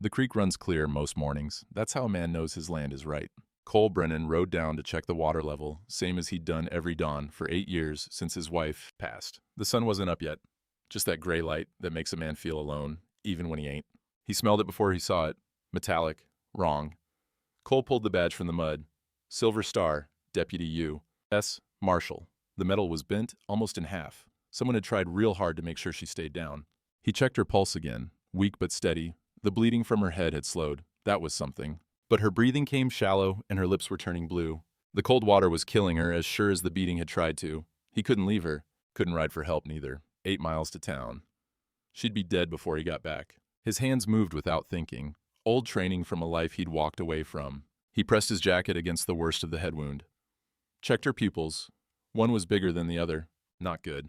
The creek runs clear most mornings. That's how a man knows his land is right. Cole Brennan rode down to check the water level, same as he'd done every dawn for 8 years since his wife passed. The sun wasn't up yet, just that gray light that makes a man feel alone, even when he ain't. He smelled it before he saw it. Metallic. Wrong. Cole pulled the badge from the mud. Silver Star, Deputy U. S. Marshal. The metal was bent almost in half. Someone had tried real hard to make sure she stayed down. He checked her pulse again, weak but steady. The bleeding from her head had slowed. That was something. But her breathing came shallow, and her lips were turning blue. The cold water was killing her as sure as the beating had tried to. He couldn't leave her. Couldn't ride for help, neither. 8 miles to town. She'd be dead before he got back. His hands moved without thinking. Old training from a life he'd walked away from. He pressed his jacket against the worst of the head wound. Checked her pupils. One was bigger than the other. Not good.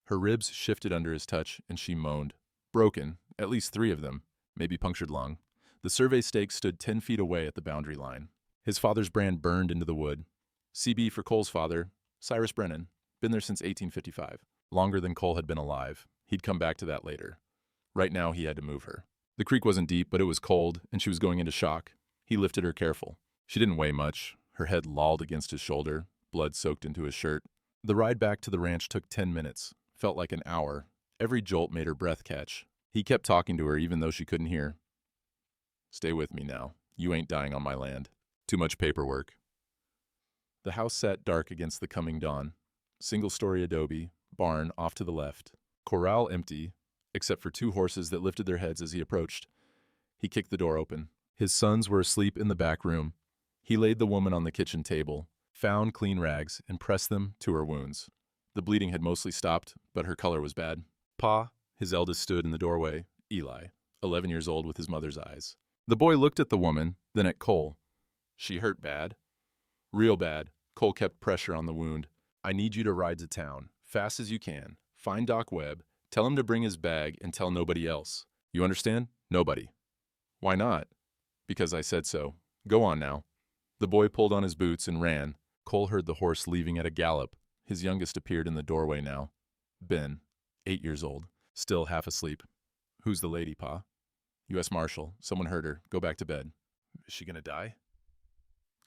Her ribs shifted under his touch, and she moaned. Broken. At least 3 of them. Maybe punctured lung. The survey stake stood 10 feet away at the boundary line. His father's brand burned into the wood. CB for Cole's father, Cyrus Brennan. Been there since 1855. Longer than Cole had been alive. He'd come back to that later. Right now, he had to move her. The creek wasn't deep, but it was cold, and she was going into shock. He lifted her careful. She didn't weigh much. Her head lolled against his shoulder, blood soaked into his shirt. The ride back to the ranch took 10 minutes. Felt like an hour. Every jolt made her breath catch. He kept talking to her even though she couldn't hear. Stay with me now. You ain't dying on my land. Too much paperwork. The house sat dark against the coming dawn. Single-story adobe, barn off to the left. Corral empty, except for 2 horses that lifted their heads as he approached. He kicked the door open. His sons were asleep in the back room. He laid the woman on the kitchen table, found clean rags, and pressed them to her wounds. The bleeding had mostly stopped, but her color was bad. Pa, his eldest, stood in the doorway. Eli, 11 years old with his mother's eyes. The boy looked at the woman, then at Cole. She hurt bad. Real bad. Cole kept pressure on the wound. I need you to ride to town, fast as you can. Find Doc Webb, tell him to bring his bag, and tell nobody else. You understand? Nobody. Why not? Because I said so. Go on now. The boy pulled on his boots and ran. Cole heard the horse leaving at a gallop. His youngest appeared in the doorway now. Ben, 8 years old, still half asleep. Who's the lady, Pa? U.S. Marshal. Someone hurt her. Go back to bed. Is she gonna die?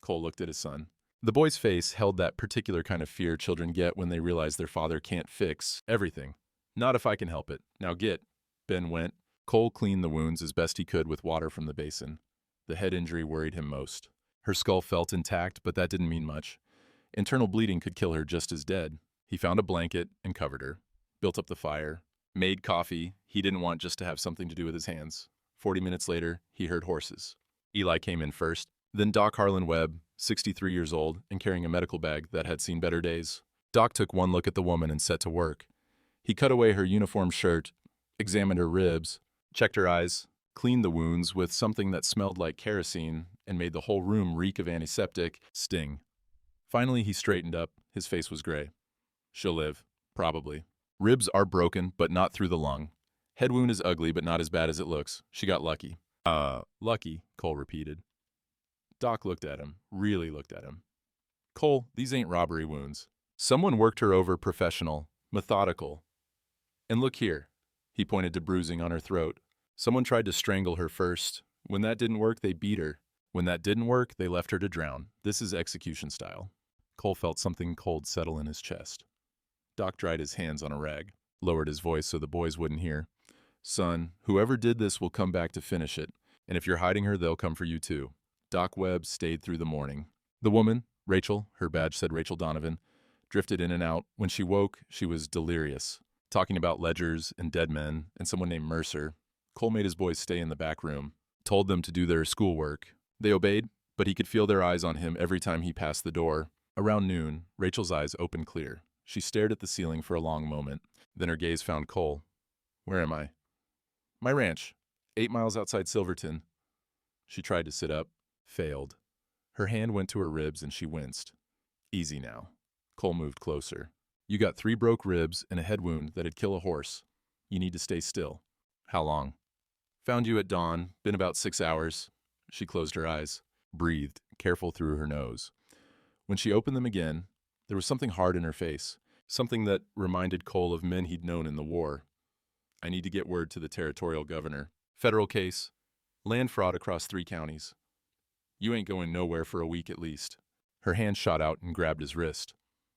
Cole looked at his son. The boy's face held that particular kind of fear children get when they realize their father can't fix everything. Not if I can help it. Now get. Ben went. Cole cleaned the wounds as best he could with water from the basin. The head injury worried him most. Her skull felt intact, but that didn't mean much. Internal bleeding could kill her just as dead. He found a blanket and covered her. Built up the fire. Made coffee. He didn't want just to have something to do with his hands. 40 minutes later, he heard horses. Eli came in first. Then Doc Harlan Webb, 63 years old, and carrying a medical bag that had seen better days. Doc took one look at the woman and set to work. He cut away her uniform shirt, examined her ribs, checked her eyes, cleaned the wounds with something that smelled like kerosene and made the whole room reek of antiseptic sting. Finally, he straightened up. His face was gray. She'll live. Probably. Ribs are broken, but not through the lung. Head wound is ugly, but not as bad as it looks. She got lucky. Lucky, Cole repeated. Doc looked at him, really looked at him. Cole, these ain't robbery wounds. Someone worked her over professional, methodical. And look here. He pointed to bruising on her throat. Someone tried to strangle her first. When that didn't work, they beat her. When that didn't work, they left her to drown. This is execution style. Cole felt something cold settle in his chest. Doc dried his hands on a rag, lowered his voice so the boys wouldn't hear. Son, whoever did this will come back to finish it, and if you're hiding her, they'll come for you too. Doc Webb stayed through the morning. The woman, Rachel, her badge said Rachel Donovan, drifted in and out. When she woke, she was delirious, talking about ledgers and dead men and someone named Mercer. Cole made his boys stay in the back room, told them to do their schoolwork. They obeyed, but he could feel their eyes on him every time he passed the door. Around noon, Rachel's eyes opened clear. She stared at the ceiling for a long moment. Then her gaze found Cole. Where am I? My ranch, 8 miles outside Silverton. She tried to sit up, failed. Her hand went to her ribs and she winced. Easy now. Cole moved closer. You got 3 broke ribs and a head wound that'd kill a horse. You need to stay still. How long? Found you at dawn. Been about 6 hours. She closed her eyes, breathed, careful through her nose. When she opened them again, there was something hard in her face, something that reminded Cole of men he'd known in the war. I need to get word to the territorial governor. Federal case. Land fraud across 3 counties. You ain't going nowhere for a week at least. Her hand shot out and grabbed his wrist.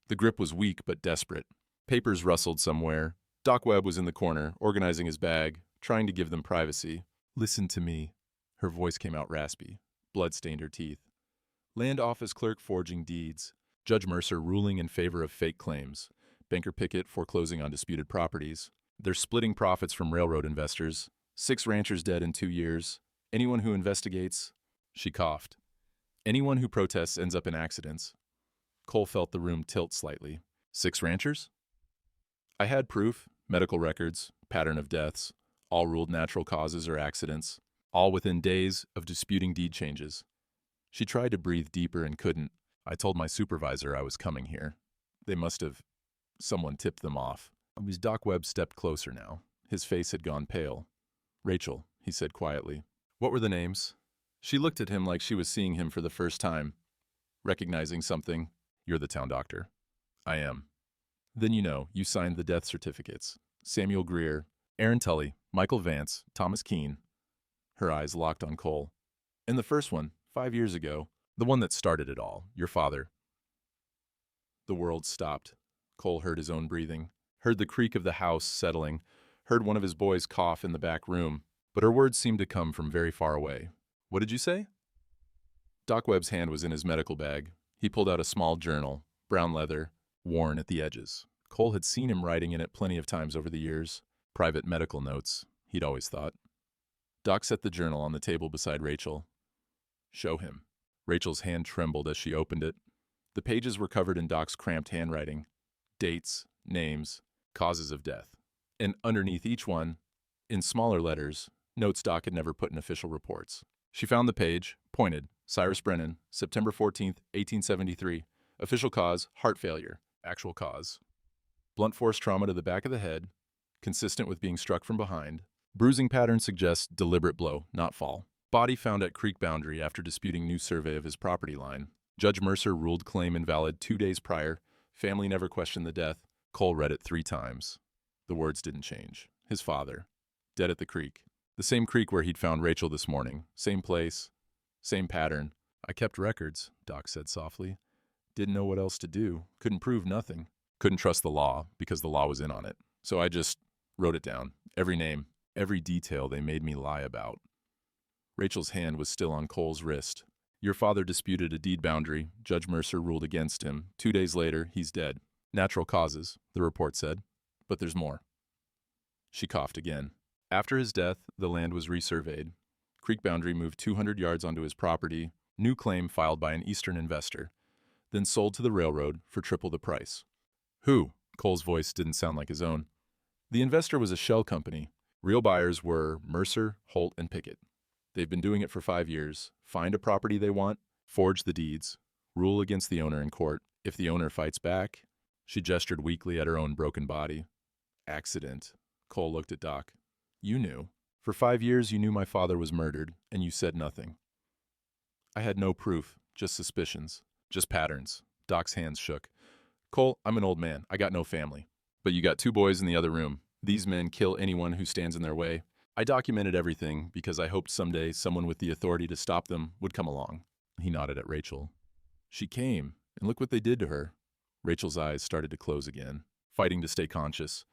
The grip was weak but desperate. Papers rustled somewhere. Doc Webb was in the corner, organizing his bag, trying to give them privacy. Listen to me. Her voice came out raspy. Blood stained her teeth. Land office clerk forging deeds. Judge Mercer ruling in favor of fake claims. Banker Pickett foreclosing on disputed properties. They're splitting profits from railroad investors. 6 ranchers dead in 2 years. Anyone who investigates... She coughed. Anyone who protests ends up in accidents. Cole felt the room tilt slightly. 6 ranchers? I had proof, medical records, pattern of deaths, all ruled natural causes or accidents, all within days of disputing deed changes. She tried to breathe deeper and couldn't. I told my supervisor I was coming here. They must have... Someone tipped them off. As Doc Webb stepped closer now. His face had gone pale. Rachel, he said quietly. What were the names? She looked at him like she was seeing him for the first time. Recognizing something. You're the town doctor. I am. Then you signed the death certificates. Samuel Greer, Aaron Tully, Michael Vance, Thomas Keene. Her eyes locked on Cole. And the first one, 5 years ago, the one that started it all, your father. The world stopped. Cole heard his own breathing, heard the creak of the house settling, heard one of his boys cough in the back room, but her words seemed to come from very far away. What did you say? Doc Webb's hand was in his medical bag. He pulled out a small journal, brown leather, worn at the edges. Cole had seen him writing in it plenty of times over the years. Private medical notes, he'd always thought. Doc set the journal on the table beside Rachel. Show him. Rachel's hand trembled as she opened it. The pages were covered in Doc's cramped handwriting. Dates, names, causes of death. And underneath each one, in smaller letters, notes Doc had never put in official reports. She found the page, pointed, Cyrus Brennan, September 14th, 1873. Official cause, heart failure. Actual cause, blunt force trauma to the back of the head, consistent with being struck from behind. Bruising pattern suggests deliberate blow, not fall. Body found at creek boundary after disputing new survey of his property line. Judge Mercer ruled claim invalid 2 days prior. Family never questioned the death. Cole read it 3 times. The words didn't change. His father, dead at the creek. The same creek where he'd found Rachel this morning. Same place, same pattern. I kept records, Doc said softly. Didn't know what else to do. Couldn't prove nothing. Couldn't trust the law because the law was in on it. So I just wrote it down. Every name, every detail they made me lie about. Rachel's hand was still on Cole's wrist. Your father disputed a deed boundary. Judge Mercer ruled against him. 2 days later, he's dead. Natural causes, the report said. But there's more. She coughed again. After his death, the land was resurveyed. Creek boundary moved 200 yards onto his property. New claim filed by an Eastern investor. Then sold to the railroad for triple the price. Who? Cole's voice didn't sound like his own. The investor was a shell company. Real buyers were Mercer, Holt, and Pickett. They've been doing it for 5 years. Find a property they want, forge the deeds, rule against the owner in court. If the owner fights back... She gestured weakly at her own broken body. Accident. Cole looked at Doc. You knew. For 5 years you knew my father was murdered, and you said nothing. I had no proof, just suspicions. Just patterns. Doc's hands shook. Cole, I'm an old man. I got no family. But you got 2 boys in the other room. These men kill anyone who stands in their way. I documented everything because I hoped someday someone with the authority to stop them would come along. He nodded at Rachel. She came, and look what they did to her. Rachel's eyes started to close again, fighting to stay conscious.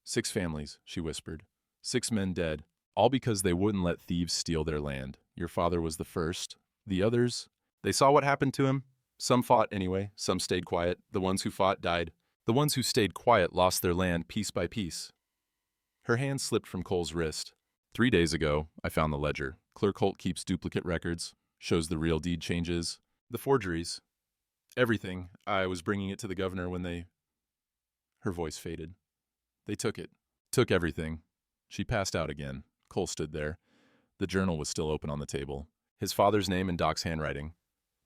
6 families, she whispered. 6 men dead, all because they wouldn't let thieves steal their land. Your father was the first. The others, they saw what happened to him. Some fought anyway, some stayed quiet. The ones who fought died. The ones who stayed quiet lost their land piece by piece. Her hand slipped from Cole's wrist. 3 days ago, I found the ledger. Clerk Holt keeps duplicate records, shows the real deed changes, the forgeries, everything. I was bringing it to the governor when they... Her voice faded. They took it. Took everything. She passed out again. Cole stood there. The journal was still open on the table. His father's name in Doc's handwriting.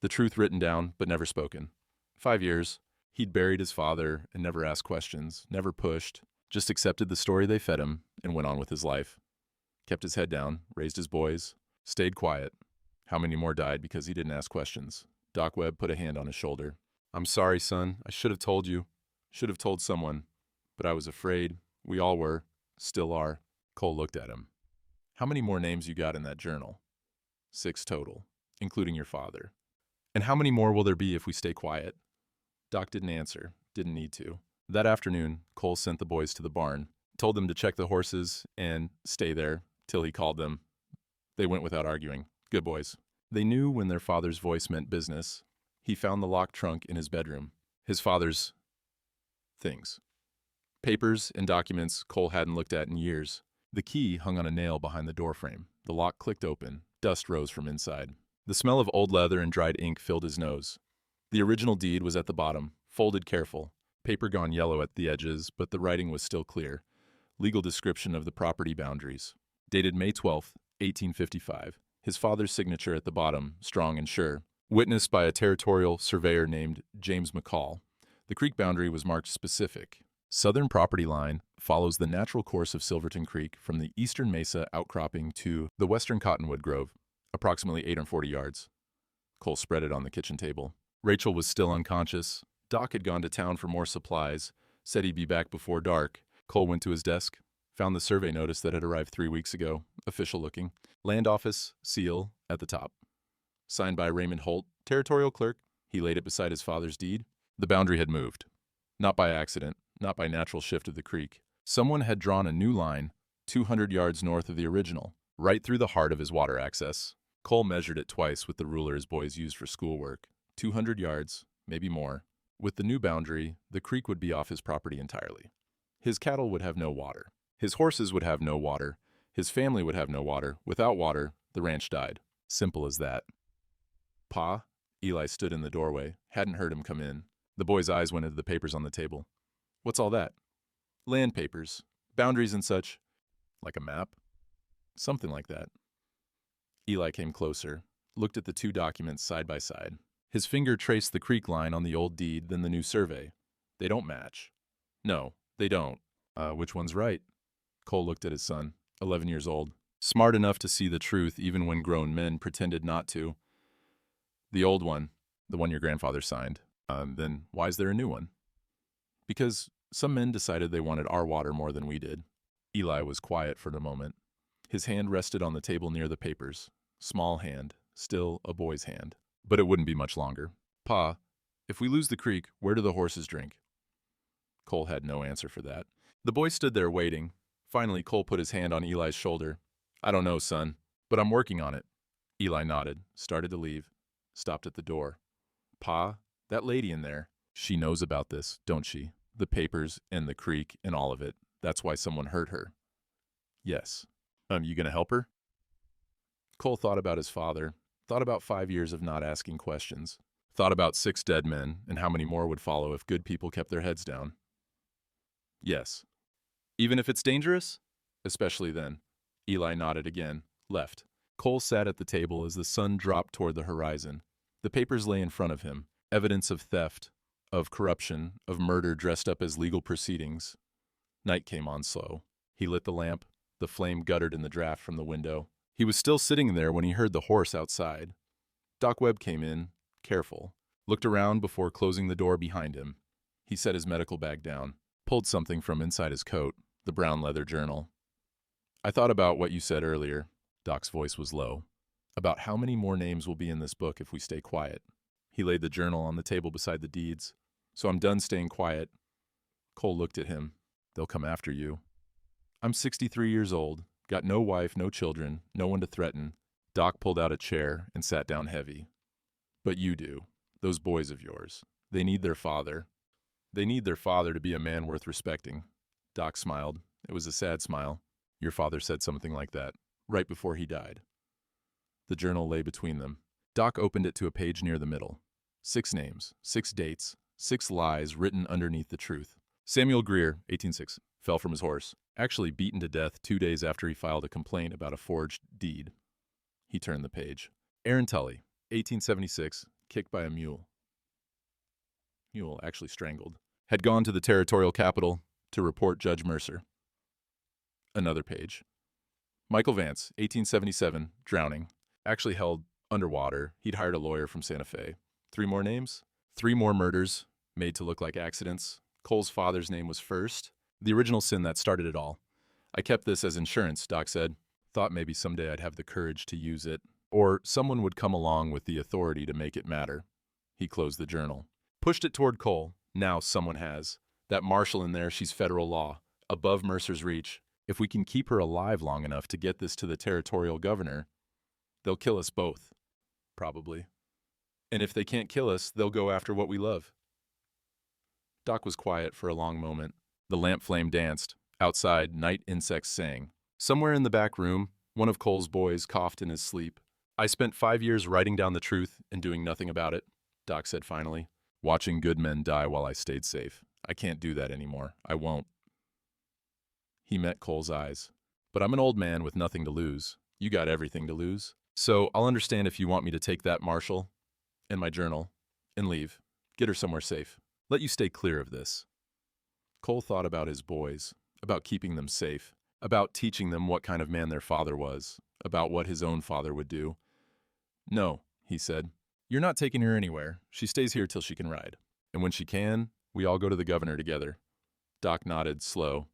The truth written down, but never spoken. 5 years. He'd buried his father and never asked questions, never pushed, just accepted the story they fed him and went on with his life. Kept his head down, raised his boys, stayed quiet. How many more died because he didn't ask questions? Doc Webb put a hand on his shoulder. I'm sorry, son. I should have told you. Should have told someone. But I was afraid. We all were. Still are. Cole looked at him. How many more names you got in that journal? 6 total, including your father. And how many more will there be if we stay quiet? Doc didn't answer, didn't need to. That afternoon, Cole sent the boys to the barn, told them to check the horses and stay there till he called them. They went without arguing. Good boys. They knew when their father's voice meant business. He found the locked trunk in his bedroom. His father's things. Papers and documents Cole hadn't looked at in years. The key hung on a nail behind the doorframe. The lock clicked open. Dust rose from inside. The smell of old leather and dried ink filled his nose. The original deed was at the bottom, folded careful. Paper gone yellow at the edges, but the writing was still clear. Legal description of the property boundaries. Dated May 12, 1855. His father's signature at the bottom, strong and sure. Witnessed by a territorial surveyor named James McCall. The creek boundary was marked specific. Southern property line follows the natural course of Silverton Creek from the eastern mesa outcropping to the western cottonwood grove, approximately 840 yards. Cole spread it on the kitchen table. Rachel was still unconscious. Doc had gone to town for more supplies, said he'd be back before dark. Cole went to his desk, found the survey notice that had arrived 3 weeks ago, official looking. Land office, seal, at the top. Signed by Raymond Holt, territorial clerk. He laid it beside his father's deed. The boundary had moved. Not by accident, not by natural shift of the creek. Someone had drawn a new line, 200 yards north of the original, right through the heart of his water access. Cole measured it twice with the ruler his boys used for schoolwork. 200 yards, maybe more. With the new boundary, the creek would be off his property entirely. His cattle would have no water. His horses would have no water. His family would have no water. Without water, the ranch died. Simple as that. Pa? Eli stood in the doorway, hadn't heard him come in. The boy's eyes went into the papers on the table. What's all that? Land papers. Boundaries and such. Like a map? Something like that. Eli came closer, looked at the two documents side by side. His finger traced the creek line on the old deed, then the new survey. They don't match. No, they don't. Which one's right? Cole looked at his son, 11 years old. Smart enough to see the truth even when grown men pretended not to. The old one, the one your grandfather signed. Then why is there a new one? Because some men decided they wanted our water more than we did. Eli was quiet for a moment. His hand rested on the table near the papers. Small hand, still a boy's hand. But it wouldn't be much longer. Pa, if we lose the creek, where do the horses drink? Cole had no answer for that. The boy stood there waiting. Finally, Cole put his hand on Eli's shoulder. I don't know, son, but I'm working on it. Eli nodded, started to leave, stopped at the door. Pa, that lady in there, she knows about this, don't she? The papers and the creek and all of it. That's why someone hurt her. Yes. You gonna help her? Cole thought about his father, thought about 5 years of not asking questions, thought about 6 dead men and how many more would follow if good people kept their heads down. Yes. Even if it's dangerous? Especially then. Eli nodded again, left. Cole sat at the table as the sun dropped toward the horizon. The papers lay in front of him, evidence of theft, of corruption, of murder dressed up as legal proceedings. Night came on slow. He lit the lamp. The flame guttered in the draft from the window. He was still sitting there when he heard the horse outside. Doc Webb came in, careful, looked around before closing the door behind him. He set his medical bag down, pulled something from inside his coat, the brown leather journal. I thought about what you said earlier. Doc's voice was low. About how many more names will be in this book if we stay quiet. He laid the journal on the table beside the deeds. So I'm done staying quiet. Cole looked at him. They'll come after you. I'm 63 years old, got no wife, no children, no one to threaten. Doc pulled out a chair and sat down heavy. But you do. Those boys of yours. They need their father. They need their father to be a man worth respecting. Doc smiled. It was a sad smile. Your father said something like that, right before he died. The journal lay between them. Doc opened it to a page near the middle. 6 names, 6 dates, 6 lies written underneath the truth. Samuel Greer, 1806, fell from his horse, actually beaten to death 2 days after he filed a complaint about a forged deed. He turned the page. Aaron Tully, 1876, kicked by a mule. Mule actually strangled. Had gone to the territorial capital to report Judge Mercer. Another page. Michael Vance, 1877, drowning. Actually held underwater. He'd hired a lawyer from Santa Fe. 3 more names? 3 more murders, made to look like accidents. Cole's father's name was first. The original sin that started it all. I kept this as insurance, Doc said. Thought maybe someday I'd have the courage to use it. Or someone would come along with the authority to make it matter. He closed the journal. Pushed it toward Cole. Now someone has. That marshal in there, she's federal law. Above Mercer's reach. If we can keep her alive long enough to get this to the territorial governor, they'll kill us both. Probably. And if they can't kill us, they'll go after what we love. Doc was quiet for a long moment. The lamp flame danced. Outside, night insects sang. Somewhere in the back room, one of Cole's boys coughed in his sleep. I spent 5 years writing down the truth and doing nothing about it, Doc said finally. Watching good men die while I stayed safe. I can't do that anymore. I won't. He met Cole's eyes. But I'm an old man with nothing to lose. You got everything to lose. So I'll understand if you want me to take that marshal and my journal and leave. Get her somewhere safe. Let you stay clear of this. Cole thought about his boys, about keeping them safe, about teaching them what kind of man their father was, about what his own father would do. No, he said. You're not taking her anywhere. She stays here till she can ride. And when she can, we all go to the governor together. Doc nodded, slow.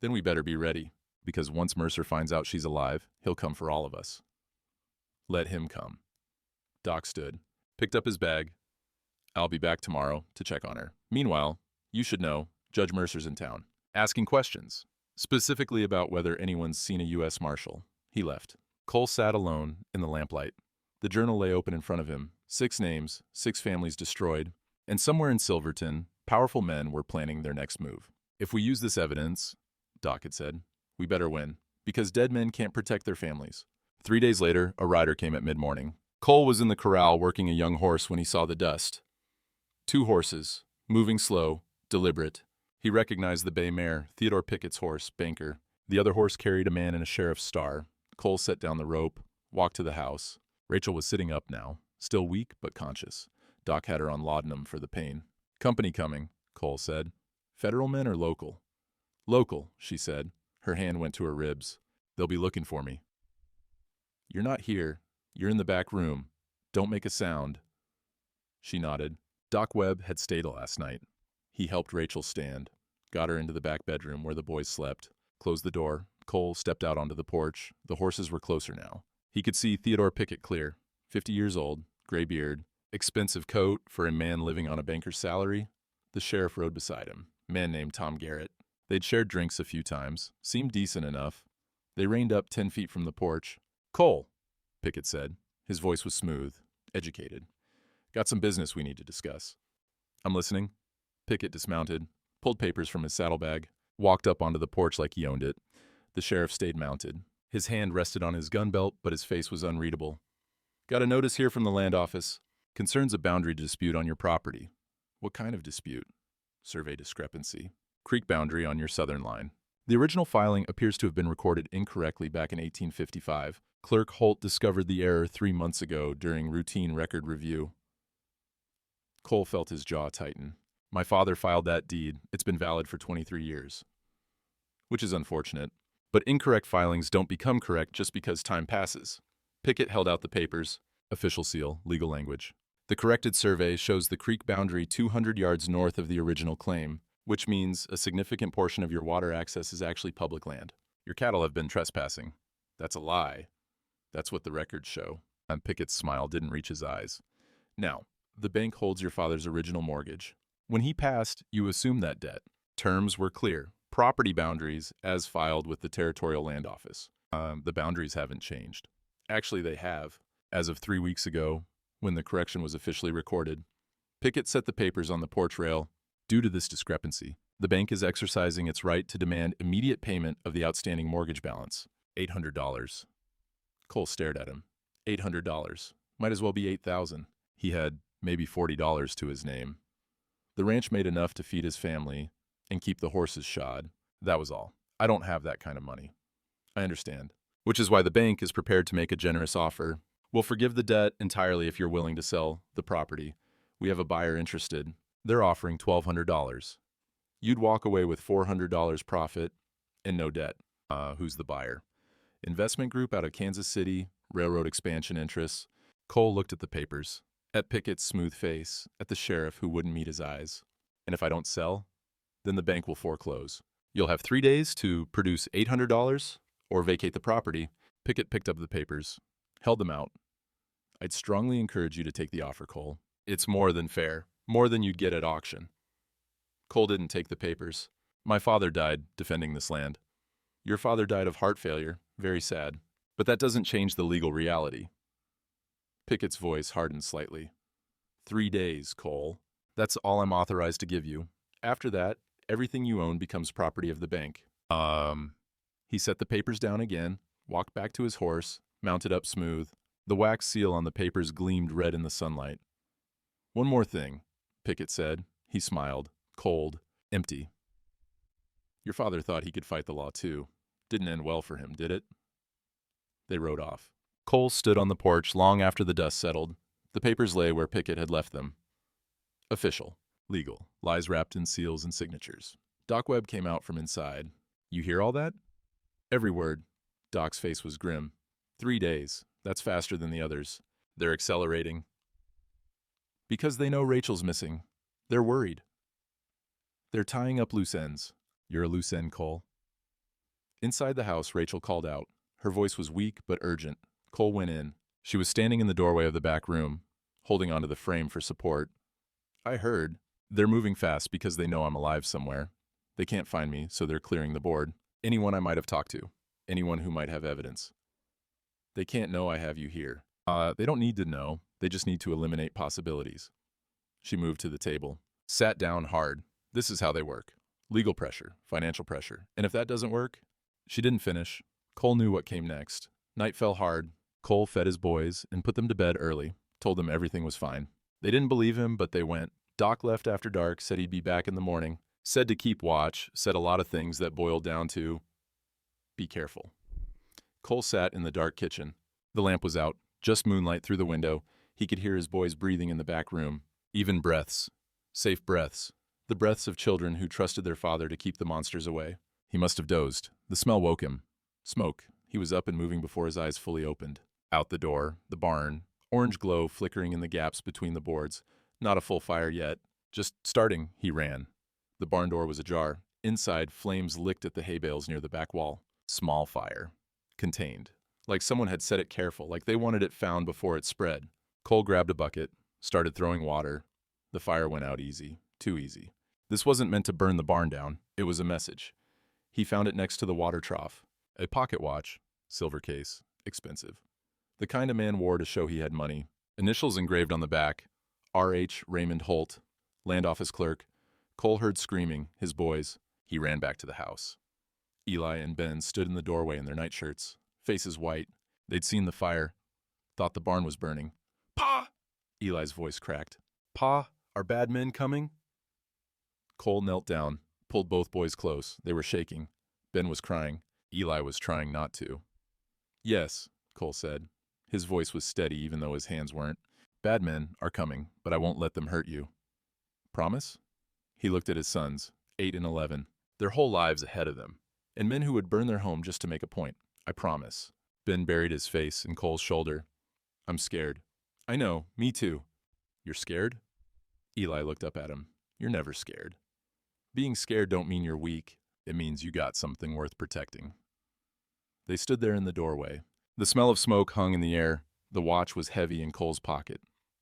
Then we better be ready, because once Mercer finds out she's alive, he'll come for all of us. Let him come. Doc stood, picked up his bag. I'll be back tomorrow to check on her. Meanwhile, you should know, Judge Mercer's in town, asking questions, specifically about whether anyone's seen a U.S. Marshal. He left. Cole sat alone in the lamplight. The journal lay open in front of him. 6 names, 6 families destroyed, and somewhere in Silverton, powerful men were planning their next move. If we use this evidence, Doc had said, we better win, because dead men can't protect their families. 3 days later, a rider came at mid-morning. Cole was in the corral working a young horse when he saw the dust. 2 horses, moving slow, deliberate. He recognized the bay mare, Theodore Pickett's horse, Banker. The other horse carried a man in a sheriff's star. Cole set down the rope, walked to the house. Rachel was sitting up now, still weak but conscious. Doc had her on laudanum for the pain. Company coming, Cole said. Federal men or local? Local, she said. Her hand went to her ribs. They'll be looking for me. You're not here. You're in the back room. Don't make a sound. She nodded. Doc Webb had stayed last night. He helped Rachel stand, got her into the back bedroom where the boys slept, closed the door. Cole stepped out onto the porch. The horses were closer now. He could see Theodore Pickett clear, 50 years old, gray beard, expensive coat for a man living on a banker's salary. The sheriff rode beside him, a man named Tom Garrett. They'd shared drinks a few times, seemed decent enough. They reined up 10 feet from the porch. Cole, Pickett said. His voice was smooth, educated. Got some business we need to discuss. I'm listening. Pickett dismounted, pulled papers from his saddlebag, walked up onto the porch like he owned it. The sheriff stayed mounted. His hand rested on his gun belt, but his face was unreadable. Got a notice here from the land office. Concerns a boundary dispute on your property. What kind of dispute? Survey discrepancy. Creek boundary on your southern line. The original filing appears to have been recorded incorrectly back in 1855. Clerk Holt discovered the error 3 months ago during routine record review. Cole felt his jaw tighten. My father filed that deed. It's been valid for 23 years. Which is unfortunate. But incorrect filings don't become correct just because time passes. Pickett held out the papers. Official seal, legal language. The corrected survey shows the creek boundary 200 yards north of the original claim, which means a significant portion of your water access is actually public land. Your cattle have been trespassing. That's a lie. That's what the records show. And Pickett's smile didn't reach his eyes. Now, the bank holds your father's original mortgage. When he passed, you assumed that debt. Terms were clear. Property boundaries as filed with the Territorial Land Office. The boundaries haven't changed. Actually, they have. As of 3 weeks ago, when the correction was officially recorded, Pickett set the papers on the porch rail. Due to this discrepancy, the bank is exercising its right to demand immediate payment of the outstanding mortgage balance, $800. Cole stared at him. $800. Might as well be $8,000. He had maybe $40 to his name. The ranch made enough to feed his family and keep the horses shod. That was all. I don't have that kind of money. I understand. Which is why the bank is prepared to make a generous offer. We'll forgive the debt entirely if you're willing to sell the property. We have a buyer interested. They're offering $1,200. You'd walk away with $400 profit and no debt. Who's the buyer? Investment group out of Kansas City, railroad expansion interests. Cole looked at the papers, at Pickett's smooth face, at the sheriff who wouldn't meet his eyes. And if I don't sell, then the bank will foreclose. You'll have 3 days to produce $800 or vacate the property. Pickett picked up the papers, held them out. I'd strongly encourage you to take the offer, Cole. It's more than fair, more than you'd get at auction. Cole didn't take the papers. My father died defending this land. Your father died of heart failure, very sad. But that doesn't change the legal reality. Pickett's voice hardened slightly. 3 days, Cole. That's all I'm authorized to give you. After that, everything you own becomes property of the bank. He set the papers down again, walked back to his horse, mounted up smooth. The wax seal on the papers gleamed red in the sunlight. One more thing, Pickett said. He smiled, cold, empty. Your father thought he could fight the law too. Didn't end well for him, did it? They rode off. Cole stood on the porch long after the dust settled. The papers lay where Pickett had left them. Official. Legal. Lies wrapped in seals and signatures. Doc Webb came out from inside. You hear all that? Every word. Doc's face was grim. 3 days. That's faster than the others. They're accelerating. Because they know Rachel's missing. They're worried. They're tying up loose ends. You're a loose end, Cole. Inside the house, Rachel called out. Her voice was weak but urgent. Cole went in. She was standing in the doorway of the back room, holding onto the frame for support. I heard. They're moving fast because they know I'm alive somewhere. They can't find me, so they're clearing the board. Anyone I might have talked to. Anyone who might have evidence. They can't know I have you here. They don't need to know. They just need to eliminate possibilities. She moved to the table. Sat down hard. This is how they work. Legal pressure, financial pressure. And if that doesn't work? She didn't finish. Cole knew what came next. Night fell hard. Cole fed his boys and put them to bed early. Told them everything was fine. They didn't believe him, but they went. Doc left after dark, said he'd be back in the morning. Said to keep watch, said a lot of things that boiled down to, be careful. Cole sat in the dark kitchen. The lamp was out, just moonlight through the window. He could hear his boys breathing in the back room. Even breaths. Safe breaths. The breaths of children who trusted their father to keep the monsters away. He must have dozed. The smell woke him. Smoke. He was up and moving before his eyes fully opened. Out the door, the barn, orange glow flickering in the gaps between the boards. Not a full fire yet. Just starting, he ran. The barn door was ajar. Inside, flames licked at the hay bales near the back wall. Small fire. Contained. Like someone had set it careful, like they wanted it found before it spread. Cole grabbed a bucket, started throwing water. The fire went out easy. Too easy. This wasn't meant to burn the barn down. It was a message. He found it next to the water trough. A pocket watch. Silver case. Expensive. The kind a man wore to show he had money. Initials engraved on the back. R.H. Raymond Holt. Land office clerk. Cole heard screaming, his boys. He ran back to the house. Eli and Ben stood in the doorway in their nightshirts, faces white. They'd seen the fire. Thought the barn was burning. Pa! Eli's voice cracked. Pa, are bad men coming? Cole knelt down, pulled both boys close. They were shaking. Ben was crying. Eli was trying not to. Yes, Cole said. His voice was steady even though his hands weren't. Bad men are coming, but I won't let them hurt you. Promise? He looked at his sons, 8 and 11, their whole lives ahead of them, and men who would burn their home just to make a point. I promise. Ben buried his face in Cole's shoulder. I'm scared. I know, me too. You're scared? Eli looked up at him. You're never scared. Being scared don't mean you're weak. It means you got something worth protecting. They stood there in the doorway. The smell of smoke hung in the air. The watch was heavy in Cole's pocket.